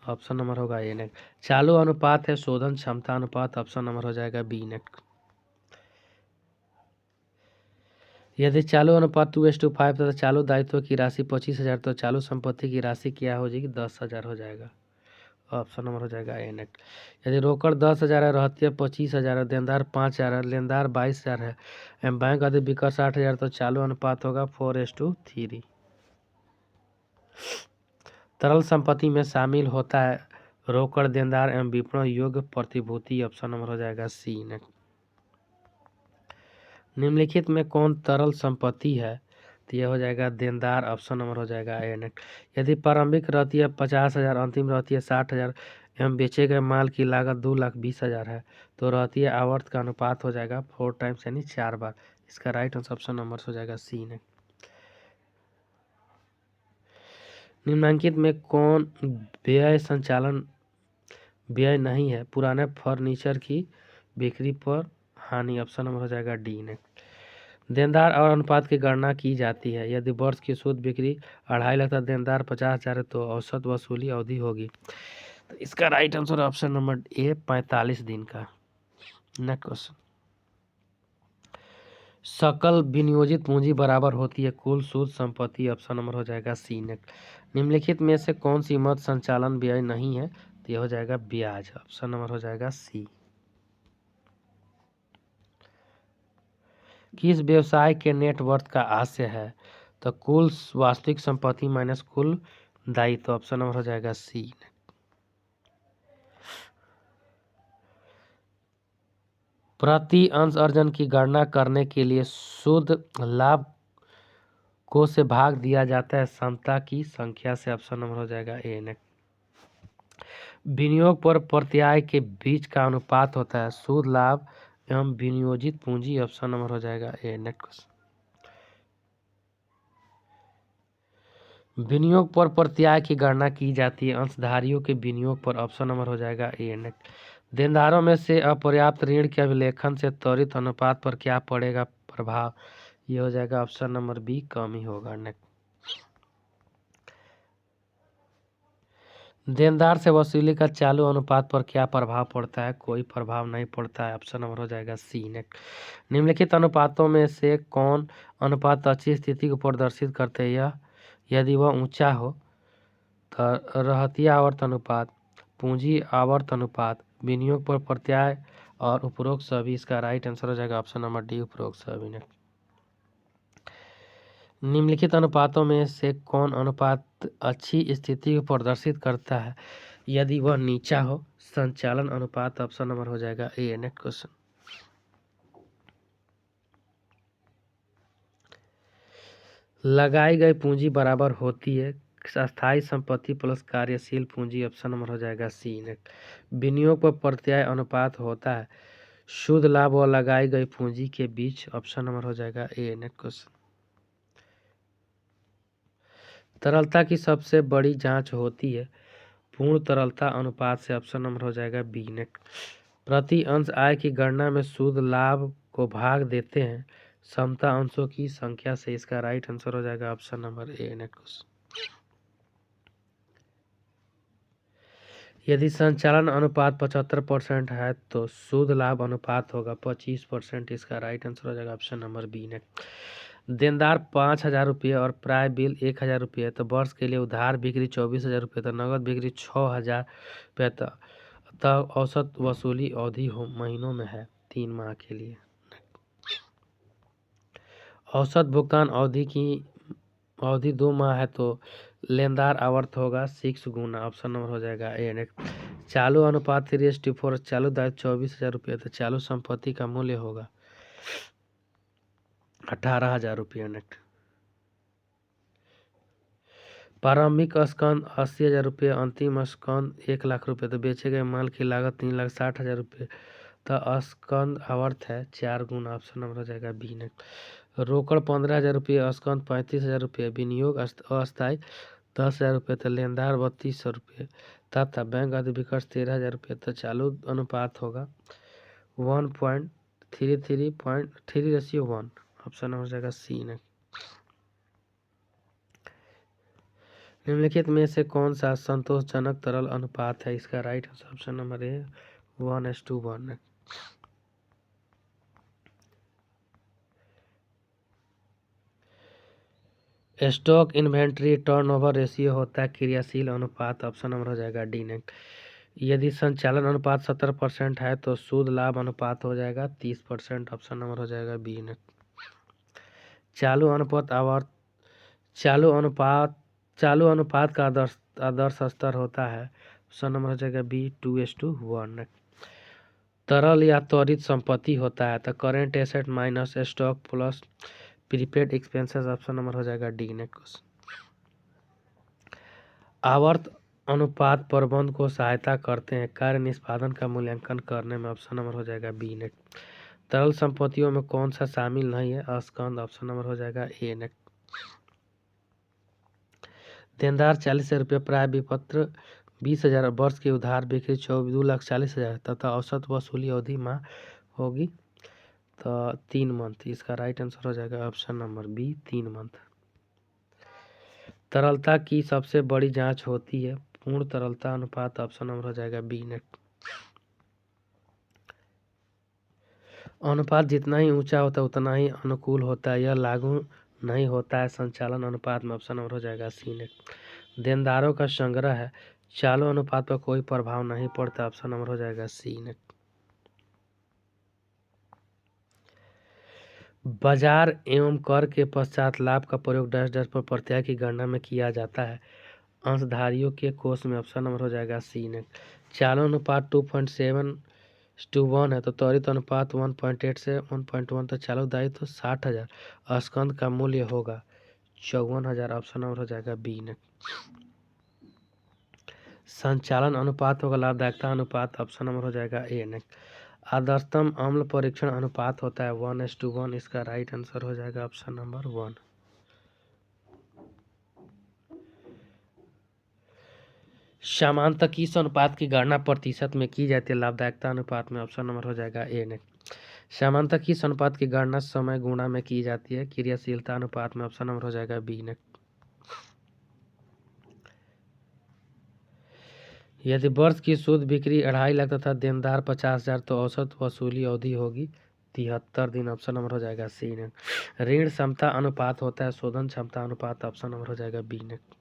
ऑप्शन नंबर होगा ए ने। चालू अनुपात है शोधन क्षमता अनुपात, ऑप्शन नंबर हो जाएगा बी ने। यदि चालू अनुपात 2:5 तथा चालू दायित्व की राशि 25,000 तो चालू संपत्ति की राशि क्या हो जाएगी? 10,000 हो जाएगा। ऑप्शन नंबर हो जाएगा ए नेक्स्ट। यदि रोकड़ 10,000 है, रहतिया 25,000 है, देनदार 5,000 है, लेनदार 22,000 है एवं बैंक अधिक बिकर 60,000 तो चालू अनुपात होगा 4:3। तरल संपत्ति में शामिल होता है रोकड़, देनदार एवं विपणन योग्य प्रतिभूति। ऑप्शन नंबर हो जाएगा सी नेक्स्ट। निम्नलिखित में कौन तरल संपत्ति है? तो यह हो जाएगा देनदार। ऑप्शन नंबर हो जाएगा ए नेक्स्ट। यदि प्रारंभिक रहती है 50,000, अंतिम रहती है 60,000 एवं बेचे गए माल की लागत 2,20,000 है तो रहती है आवर्त का अनुपात हो जाएगा 4 टाइम्स यानी 4 बार। इसका राइट आंसर ऑप्शन नंबर हो जाएगा सी नेक्स्ट। निम्नलिखित में कौन व्यय संचालन व्यय नहीं है? पुराने फर्नीचर की बिक्री पर हानि। ऑप्शन नंबर हो जाएगा डी नेक्स्ट। देनदार और अनुपात की गणना की जाती है। यदि वर्ष की शुद्ध बिक्री 2.5 लाख तथा देनदार 50,000 है तो औसत वसूली अवधि होगी। तो इसका right answer option number A 45 दिन का। Next question. सकल विनियोजित पूंजी बराबर होती है कुल शुद्ध संपत्ति। ऑप्शन नंबर हो जाएगा सी नेक्स्ट। निम्नलिखित में से कौन सी मद संचालन व्यय नहीं है? तो यह हो जाएगा ब्याज। ऑप्शन नंबर हो जाएगा सी। किस व्यवसाय के नेटवर्थ का आशय है? तो कुल वास्तविक संपत्ति माइनस कुल दायित्व। ऑप्शन नंबर हो जाएगा सी। प्रति अंश अर्जन की गणना करने के लिए शुद्ध लाभ को से भाग दिया जाता है समता की संख्या से। ऑप्शन नंबर हो जाएगा ए नेक्स्ट। विनियोग पर प्रत्याय के बीच का अनुपात होता है शुद्ध लाभ एवं विनियोजित पूंजी। ऑप्शन नंबर हो जाएगा ए नेक्स्ट। विनियोग पर प्रत्याय की गणना की जाती है अंशधारियों के विनियोग पर। ऑप्शन नंबर हो जाएगा ए नेक्स्ट। देनदारों में से अपर्याप्त ऋण के अभिलेखन से त्वरित अनुपात पर क्या पड़ेगा प्रभाव? ये हो जाएगा ऑप्शन नंबर बी कम ही होगा। नेक्स्ट। देनदार से वसूली का चालू अनुपात पर क्या प्रभाव पड़ता है? कोई प्रभाव नहीं पड़ता है। ऑप्शन नंबर हो जाएगा सी नेक्स्ट। निम्नलिखित अनुपातों में से कौन अनुपात अच्छी स्थिति को प्रदर्शित करते हैं? यदि वह ऊंचा हो तो रहतिया आवर्त अनुपात, पूंजी आवर्त अनुपात, विनियोग पर प्रत्याय और उपरोक्त सभी। इसका राइट आंसर हो जाएगा ऑप्शन नंबर डी उपरोक्त सभी। नेक्स्ट। निम्नलिखित अनुपातों में से कौन अनुपात अच्छी स्थिति को प्रदर्शित करता है? यदि वह नीचा हो संचालन अनुपात। ऑप्शन नंबर हो जाएगा ए। Next question. लगाई गई पूंजी बराबर होती है अस्थायी संपत्ति प्लस कार्यशील पूंजी। ऑप्शन नंबर हो जाएगा सी। नेक्स्ट। विनियोग पर प्रत्याय अनुपात होता है शुद्ध लाभ और लगाई गई पूंजी के बीच। ऑप्शन नंबर हो जाएगा ए। Next question. तरलता की सबसे बड़ी जांच होती है पूर्ण तरलता अनुपात से। ऑप्शन नंबर हो जाएगा बी। नेक्स्ट। प्रति अंश आय की गणना में शुद्ध लाभ को भाग देते हैं समता अंशों की संख्या से। इसका राइट आंसर हो जाएगा ऑप्शन नंबर ए। नेक्स्ट। यदि संचालन अनुपात 75% है तो शुद्ध लाभ अनुपात होगा 25%। इसका राइट आंसर हो जाएगा ऑप्शन नंबर बी। नेक्स्ट। देनदार 5,000 रुपये और प्राय बिल 1,000 रुपये तो वर्ष के लिए उधार बिक्री 24,000 रुपये तो नगद बिक्री 6,000 रुपये तब औसत वसूली अवधि महीनों में है 3 माह के लिए। औसत भुगतान अवधि 2 माह है तो लेनदार आवर्त होगा 6 गुना। ऑप्शन नंबर हो जाएगा ए। नेक्स्ट। चालू अनुपात 3:4 चालू दायित्व 24,000 रुपये तो चालू संपत्ति का मूल्य होगा 18,000 रुपये। नेक्स्ट। प्रारंभिक स्कंद 80,000 रुपये, अंतिम स्कंद 1,00,000 रुपये तो बेचे गए माल की लागत 3,60,000 रुपये तो स्कंद आवर्त है 4 गुना। ऑप्शन नंबर हो जाएगा बी। नेक्स्ट। रोकड़ 15,000 रुपये, स्कंद 35,000 रुपये, विनियोग अस्थायी 10,000 रुपये तो लेनदार 3,200 रुपये तथा बैंक अधिविकर्ष 13,000 रुपये तो चालू अनुपात होगा 1.33:1। ऑप्शन नंबर हो जाएगा सी। नेक्स्ट। निम्नलिखित में से कौन सा संतोषजनक तरल अनुपात है? इसका right option number A 1:1। Stock inventory turnover ratio होता है क्रियाशील अनुपात, ऑप्शन नंबर हो जाएगा डी नेक्स्ट। यदि संचालन अनुपात 70% है तो शुद्ध लाभ अनुपात हो जाएगा 30%, ऑप्शन नंबर हो जाएगा बी नेक्स्ट। चालू अनुपात का आदर्श स्तर होता है, ऑप्शन नंबर हो जाएगा बी 2:1। तरल या त्वरित संपत्ति होता है तो current asset minus stock plus prepaid expenses, option number हो जाएगा डी नेक्स्ट। आवर्त अनुपात प्रबंध को सहायता करते हैं कार्य निष्पादन का मूल्यांकन करने में, ऑप्शन नंबर हो जाएगा बी नेक्स्ट। तरल संपत्तियों में कौन सा शामिल नहीं है, अस्कंद, ऑप्शन नंबर हो जाएगा ए नेक्स्ट। देनदार 40,000 रुपये प्राय विपत्र 20,000 वर्ष की उधार बिक्री 2,40,000 तथा औसत वसूली अवधि माह होगी तो 3 मंथ। इसका राइट आंसर हो जाएगा ऑप्शन नंबर बी 3 मंथ। तरलता की सबसे बड़ी जांच होती है पूर्ण तरलता अनुपात, ऑप्शन नंबर हो जाएगा बी नेक्स्ट। अनुपात जितना ही ऊंचा होता है उतना ही अनुकूल होता है, यह लागू नहीं होता है संचालन अनुपात में, ऑप्शन नंबर हो जाएगा सी नेक्स्ट। देनदारों का संग्रह है चालू अनुपात पर कोई प्रभाव नहीं पड़ता, ऑप्शन नंबर हो जाएगा सी नेक्स्ट। बाजार एवं कर के पश्चात लाभ का प्रयोग डैश डैश पर प्रत्याय की गणना में किया जाता है अंशधारियों के कोष में, ऑप्शन नंबर हो जाएगा सी नेक्स्ट। चालू अनुपात 2.7:1 है तो त्वरित अनुपात 1.8 से 1.1 तो चालू दायित्व 60,000, अस्कंद का मूल्य होगा 54,000, ऑप्शन नंबर हो जाएगा बी नेक्स्ट। संचालन अनुपात होगा लाभदायकता अनुपात, ऑप्शन नंबर हो जाएगा ए नेक्स्ट। आदर्शतम अम्ल परीक्षण अनुपात होता है 1:1, इसका राइट आंसर हो जाएगा ऑप्शन नंबर 1। समानता किस अनुपात की गणना प्रतिशत में की जाती है लाभदायकता अनुपात में, ऑप्शन नंबर हो जाएगा ए नेक्स्ट। समानता किस अनुपात की गणना समय गुणा में की जाती है क्रियाशीलता अनुपात में, ऑप्शन नंबर हो जाएगा बी नेक्स्ट। यदि वर्ष की शुद्ध बिक्री 2.5 लाख तथा देनदार 50,000 तो औसत वसूली अवधि होगी 73 दिन, ऑप्शन नंबर हो जाएगा सी नेक्स्ट। ऋण क्षमता अनुपात होता है शोधन क्षमता अनुपात, ऑप्शन नंबर हो जाएगा बी नेक्स्ट।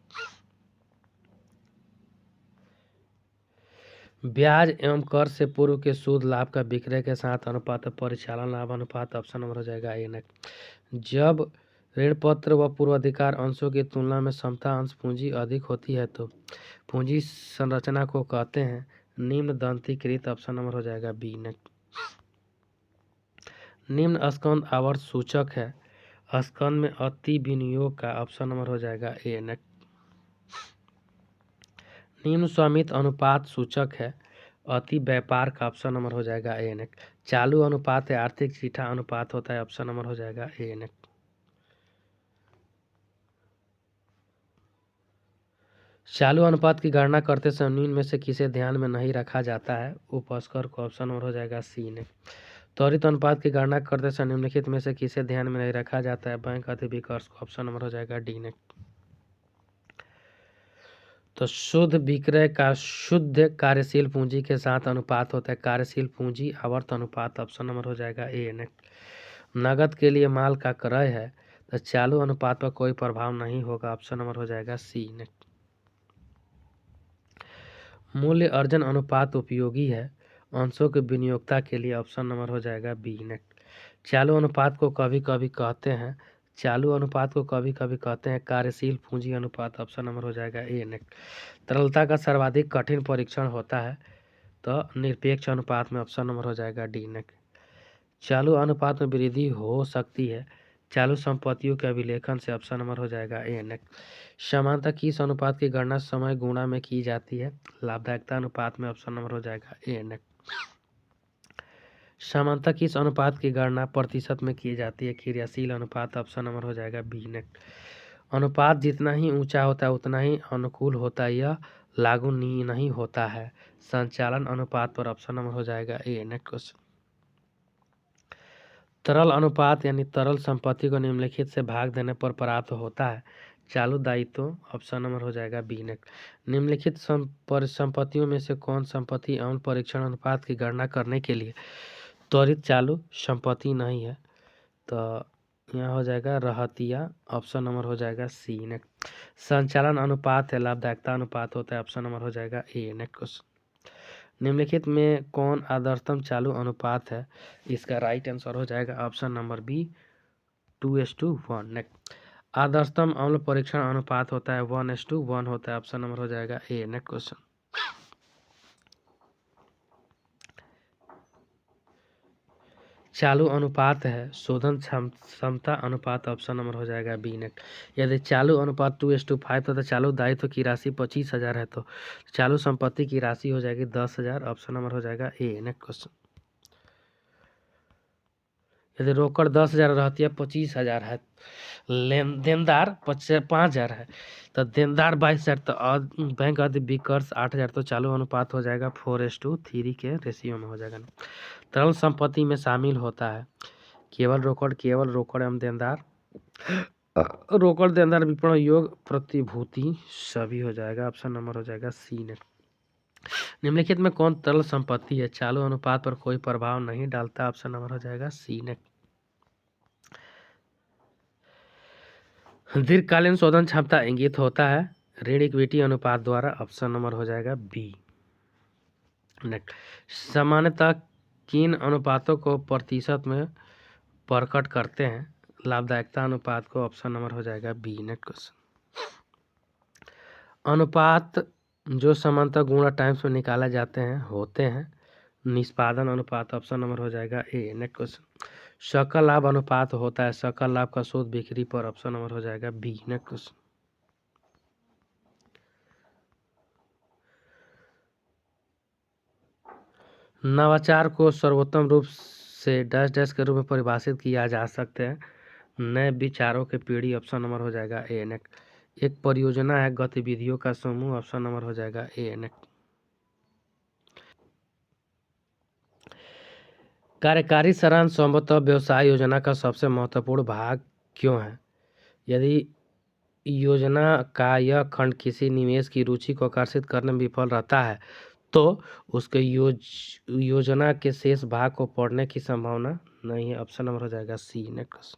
ब्याज एवं कर से पूर्व के शुद्ध लाभ का विक्रय के साथ अनुपात परिचालन लाभ अनुपात, ऑप्शन नंबर हो जाएगा ए नेक्स्ट। जब ऋण पत्र व पूर्वाधिकार अंशों की तुलना में समता अंश पूंजी अधिक होती है तो पूंजी संरचना को कहते हैं निम्न दंतीकृत, ऑप्शन नंबर हो जाएगा बी नेक्स्ट। निम्न स्कंद आवर्त सूचक है स्कंद में अति विनियोग का, ऑप्शन नंबर हो जाएगा ए नेक्स्ट। निम्न स्वामित्व अनुपात सूचक है अति व्यापार का, ऑप्शन नंबर हो जाएगा ए नेक्स्ट। चालू अनुपात या आर्थिक चिट्ठा अनुपात होता है, ऑप्शन नंबर हो जाएगा ए नेक्स्ट। चालू अनुपात की गणना करते समय निम्न में से किसे ध्यान में नहीं रखा जाता है उपस्कर को, ऑप्शन नंबर हो जाएगा सी नेक्स्ट। त्वरित अनुपात की गणना करते समय निम्नलिखित में से किसे ध्यान में नहीं रखा जाता है बैंक अधिविकर्ष को, ऑप्शन नंबर हो जाएगा डी नेक्स्ट। तो शुद्ध विक्रय का शुद्ध कार्यशील पूंजी के साथ अनुपात होता है कार्यशील पूंजी आवर्त अनुपात, ऑप्शन नंबर हो जाएगा ए नेक्स्ट। नगद के लिए माल का क्रय है तो चालू अनुपात पर कोई प्रभाव नहीं होगा, ऑप्शन नंबर हो जाएगा सी नेक्स्ट। मूल्य अर्जन अनुपात उपयोगी है अंशों के विनियोगता के लिए, ऑप्शन नंबर हो जाएगा बी नेक्स्ट। चालू अनुपात को कभी कभी कहते हैं कार्यशील पूंजी अनुपात, ऑप्शन नंबर हो जाएगा ए नेक्स्ट। तरलता का सर्वाधिक कठिन परीक्षण होता है तो निरपेक्ष अनुपात में, ऑप्शन नंबर हो जाएगा डी नेक्स्ट। चालू अनुपात में वृद्धि हो सकती है चालू संपत्तियों के अभिलेखन से, ऑप्शन नंबर हो जाएगा ए नेक्स्ट। समानता किस अनुपात की गणना समय गुणा में की जाती है लाभदायकता अनुपात में, ऑप्शन नंबर हो जाएगा ए नेक्स्ट। समानता किस अनुपात की गणना प्रतिशत में की जाती है क्रियाशील अनुपात, ऑप्शन नंबर हो जाएगा बी नेक्स्ट। अनुपात जितना ही ऊंचा होता है उतना ही अनुकूल होता है, यह लागू नहीं होता है संचालन अनुपात पर, ऑप्शन नंबर हो जाएगा ए नेक्स्ट। तरल अनुपात यानी तरल संपत्ति को निम्नलिखित से भाग देने पर प्राप्त होता है चालू दायित्व, ऑप्शन नंबर हो जाएगा बी नेक्स्ट। निम्नलिखित संपत्तियों में से कौन संपत्ति अम्ल परीक्षण अनुपात की गणना करने के लिए त्वरित चालू संपत्ति नहीं है तो यहाँ हो जाएगा रहतिया, ऑप्शन नंबर हो जाएगा सी। नेक्स्ट संचालन अनुपात है, लाभदायकता अनुपात होता है, ऑप्शन नंबर हो जाएगा ए। नेक्स्ट क्वेश्चन निम्नलिखित में कौन आदर्शतम चालू अनुपात है, इसका राइट आंसर हो जाएगा ऑप्शन नंबर बी 2:1। नेक्स्ट आदर्शतम अम्ल परीक्षण अनुपात होता है 1:1 होता है, ऑप्शन नंबर हो जाएगा ए। नेक्स्ट क्वेश्चन चालू अनुपात है शोधन क्षमता अनुपात, ऑप्शन नंबर हो जाएगा बी। नेक्स्ट यदि चालू अनुपात 2:5 तथा चालू दायित्व की राशि 25,000 है तो चालू संपत्ति की राशि हो जाएगी 10,000, ऑप्शन नंबर हो जाएगा ए। नेक्स्ट क्वेश्चन यदि रोकड़ 10,000 रहती है 25,000 है, देनदार 5,000 है, तो देनदार 22,000 तो बैंक अधि विकर्ष 8,000 तो चालू अनुपात हो जाएगा 4:3 के रेशियो में हो जाएगा। तरल संपत्ति में शामिल होता है केवल रोकड़ एवं देनदार, रोकड़ देनदार विपणन योग प्रतिभूति सभी हो जाएगा, ऑप्शन नंबर हो जाएगा सी। ने निम्नलिखित में कौन तरल संपत्ति है चालू अनुपात पर कोई प्रभाव नहीं डालता, ऑप्शन नंबर हो जाएगा सी। ने दीर्घकालीन शोधन क्षमता इंगित होता है ऋण इक्विटी अनुपात द्वारा, ऑप्शन नंबर हो जाएगा बी। नेक्स्ट सामान्यतः किन अनुपातों को प्रतिशत में प्रकट करते हैं, लाभदायकता अनुपात को, ऑप्शन नंबर हो जाएगा बी। नेक्स्ट क्वेश्चन अनुपात जो समांतर गुणा टाइम्स में निकाले जाते हैं होते हैं निष्पादन अनुपात, ऑप्शन नंबर हो जाएगा ए। नेक्स्ट क्वेश्चन सकल लाभ अनुपात होता है सकल लाभ का शोध बिक्री पर, ऑप्शन नंबर हो जाएगा बी। नेक्स्ट क्वेश्चन नवाचार को सर्वोत्तम रूप से डैश डैश के रूप में परिभाषित किया जा सकते हैं नए विचारों की पीढ़ी, ऑप्शन नंबर हो जाएगा ए। नेक्स्ट एक परियोजना है गतिविधियों का समूह, ऑप्शन नंबर हो जाएगा ए। नेक्स्ट कार्यकारी सारांश संभवतः व्यवसाय योजना का सबसे महत्वपूर्ण भाग क्यों है, यदि योजना का यह खंड किसी निवेश की रुचि को आकर्षित करने में विफल रहता है तो उसके योजना के शेष भाग को पढ़ने की संभावना नहीं है, ऑप्शन नंबर हो जाएगा सी। नेक्स्ट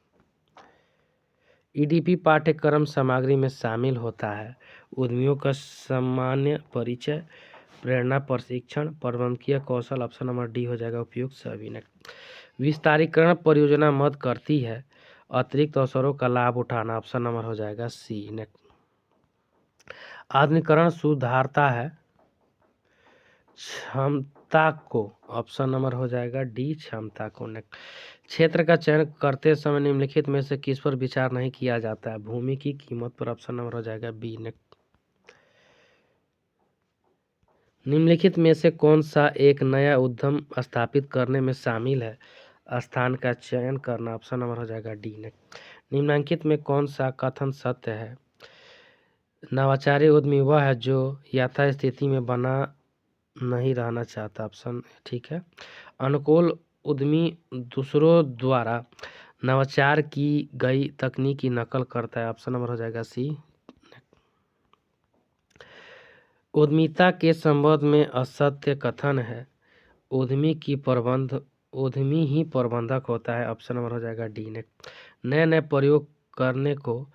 ईडीपी पाठ्यक्रम सामग्री में शामिल होता है उद्यमियों का सामान्य परिचय, प्रेरणा, प्रशिक्षण, प्रबंधकीय कौशल, ऑप्शन नंबर डी हो जाएगा उपयुक्त सभी। नेक्स्ट विस्तारीकरण परियोजना मदद करती है अतिरिक्त अवसरों का लाभ उठाना, ऑप्शन नंबर हो जाएगा सी। नेक्स्ट आधुनिकीकरण सुधारता है क्षमता को, ऑप्शन नंबर हो जाएगा डी क्षमता को। नेक्स्ट क्षेत्र का चयन करते समय निम्नलिखित में से किस पर विचार नहीं किया जाता है, भूमि की कीमत पर, ऑप्शन नंबर हो जाएगा बी। नेक्स्ट निम्नलिखित में से कौन सा एक नया उद्यम स्थापित करने में शामिल है, स्थान का चयन करना, ऑप्शन नंबर हो जाएगा डी। नेक्स्ट निम्नलिखित में कौन सा कथन सत्य है, नवाचारी उद्यमी वह है जो यथास्थिति में बना नहीं रहना चाहता, ऑप्शन ठीक है। अनुकूल उद्यमी दूसरों द्वारा नवाचार की गई तकनीक की नकल करता है, ऑप्शन नंबर हो जाएगा सी। उद्यमिता के संबंध में असत्य कथन है उद्यमी ही प्रबंधक होता है, ऑप्शन नंबर हो जाएगा डी। ने नए नए प्रयोग करने को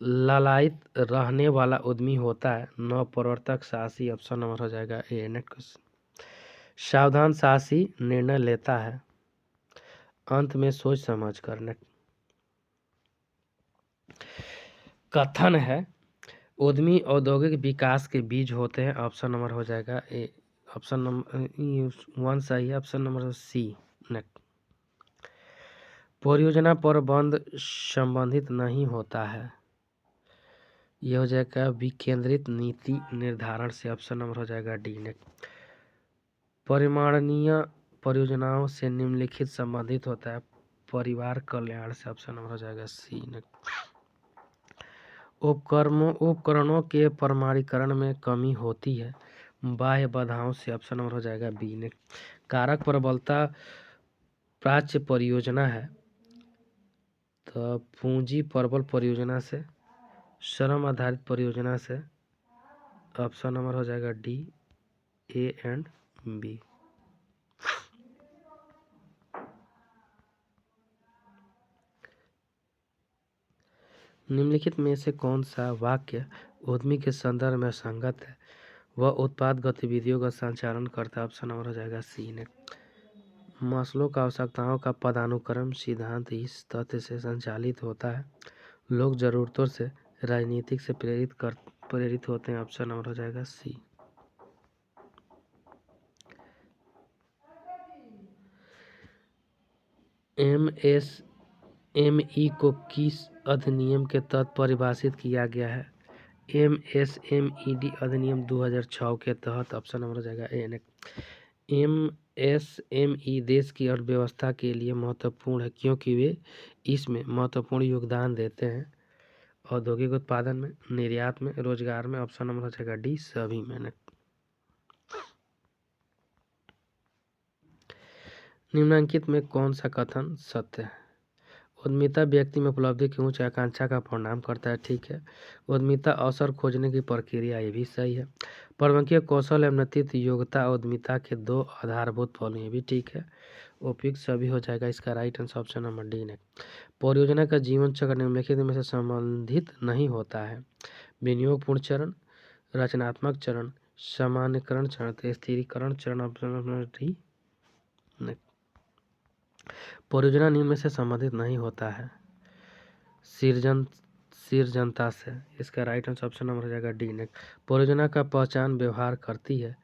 लालायित रहने वाला उद्यमी होता है नव प्रवर्तक साहसी, ऑप्शन नंबर हो जाएगा ए। नेक्स्ट सावधान साहसी निर्णय लेता है अंत में सोच समझ कर। कथन है उद्यमी औद्योगिक विकास के बीज होते हैं, ऑप्शन नंबर हो जाएगा ए। ऑप्शन नंबर 1 सही है, ऑप्शन नंबर सी। नेक्स्ट परियोजना प्रबंध संबंधित नहीं होता है, यह हो जाएगा विकेंद्रित नीति निर्धारण से, ऑप्शन नंबर हो जाएगा डी। नेक्स्ट परिमाणनीय परियोजनाओं से निम्नलिखित संबंधित होता है परिवार कल्याण से, ऑप्शन नंबर हो जाएगा सी। उपकरणों के प्रमाणीकरण में कमी होती है बाह्य बाधाओं से, ऑप्शन नंबर हो जाएगा बी। ने कारक प्रबलता प्राच्य परियोजना है तो पूंजी प्रबल परियोजना से, श्रम आधारित परियोजना से, ऑप्शन नंबर हो जाएगा डी ए एंड बी। निम्नलिखित में से कौन सा वाक्य उद्यमी के संदर्भ में संगत है? वह उत्पाद गतिविधियों का संचालन करता है। ऑप्शन नंबर हो जाएगा सी ने। मास्लो का आवश्यकताओं का पदानुक्रम सिद्धांत इस तथ्य से संचालित होता है लोग जरूरतों से राजनीतिक से प्रेरित होते हैं। ऑप्शन नंबर हो जाएगा सी। एमएसएमई को किस अधिनियम के तहत परिभाषित किया गया है? एमएसएमईडी अधिनियम 2006 के तहत। ऑप्शन नंबर हो जाएगा ए। एमएसएमई देश की अर्थव्यवस्था के लिए महत्वपूर्ण है क्योंकि वे इसमें महत्वपूर्ण योगदान देते हैं औद्योगिक उत्पादन में, निर्यात में, रोजगार में। ऑप्शन नंबर हो जाएगा डी, सभी में। निम्नलिखित में कौन सा कथन सत्य है? उद्यमिता व्यक्ति में उपलब्धि की उच्च आकांक्षा का परिणाम करता है। ठीक है। उद्यमिता अवसर खोजने की प्रक्रिया, ये भी सही है। प्रबंधकीय कौशल एवं नेतृत्व योग्यता उद्यमिता के दो आधारभूत पहलू, ये भी ठीक है। उपयुक्त सभी हो जाएगा। इसका right answer option number D ने। परियोजना का जीवन चक्र निम्नलिखित में से संबंधित नहीं होता है? विनियोगपूर्ण चरण, रचनात्मक चरण, सामान्यकरण चरण, स्थिरीकरण चरण। Option number D. परियोजना निम्न में से संबंधित नहीं होता है? सृजनता से। इसका राइट आंसर ऑप्शन नंबर हो जाएगा डी ने। परियोजना का पहचान व्यवहार करती है।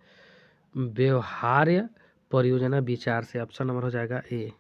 व्यवहार्य परियोजना विचार से। ऑप्शन नंबर हो जाएगा ए।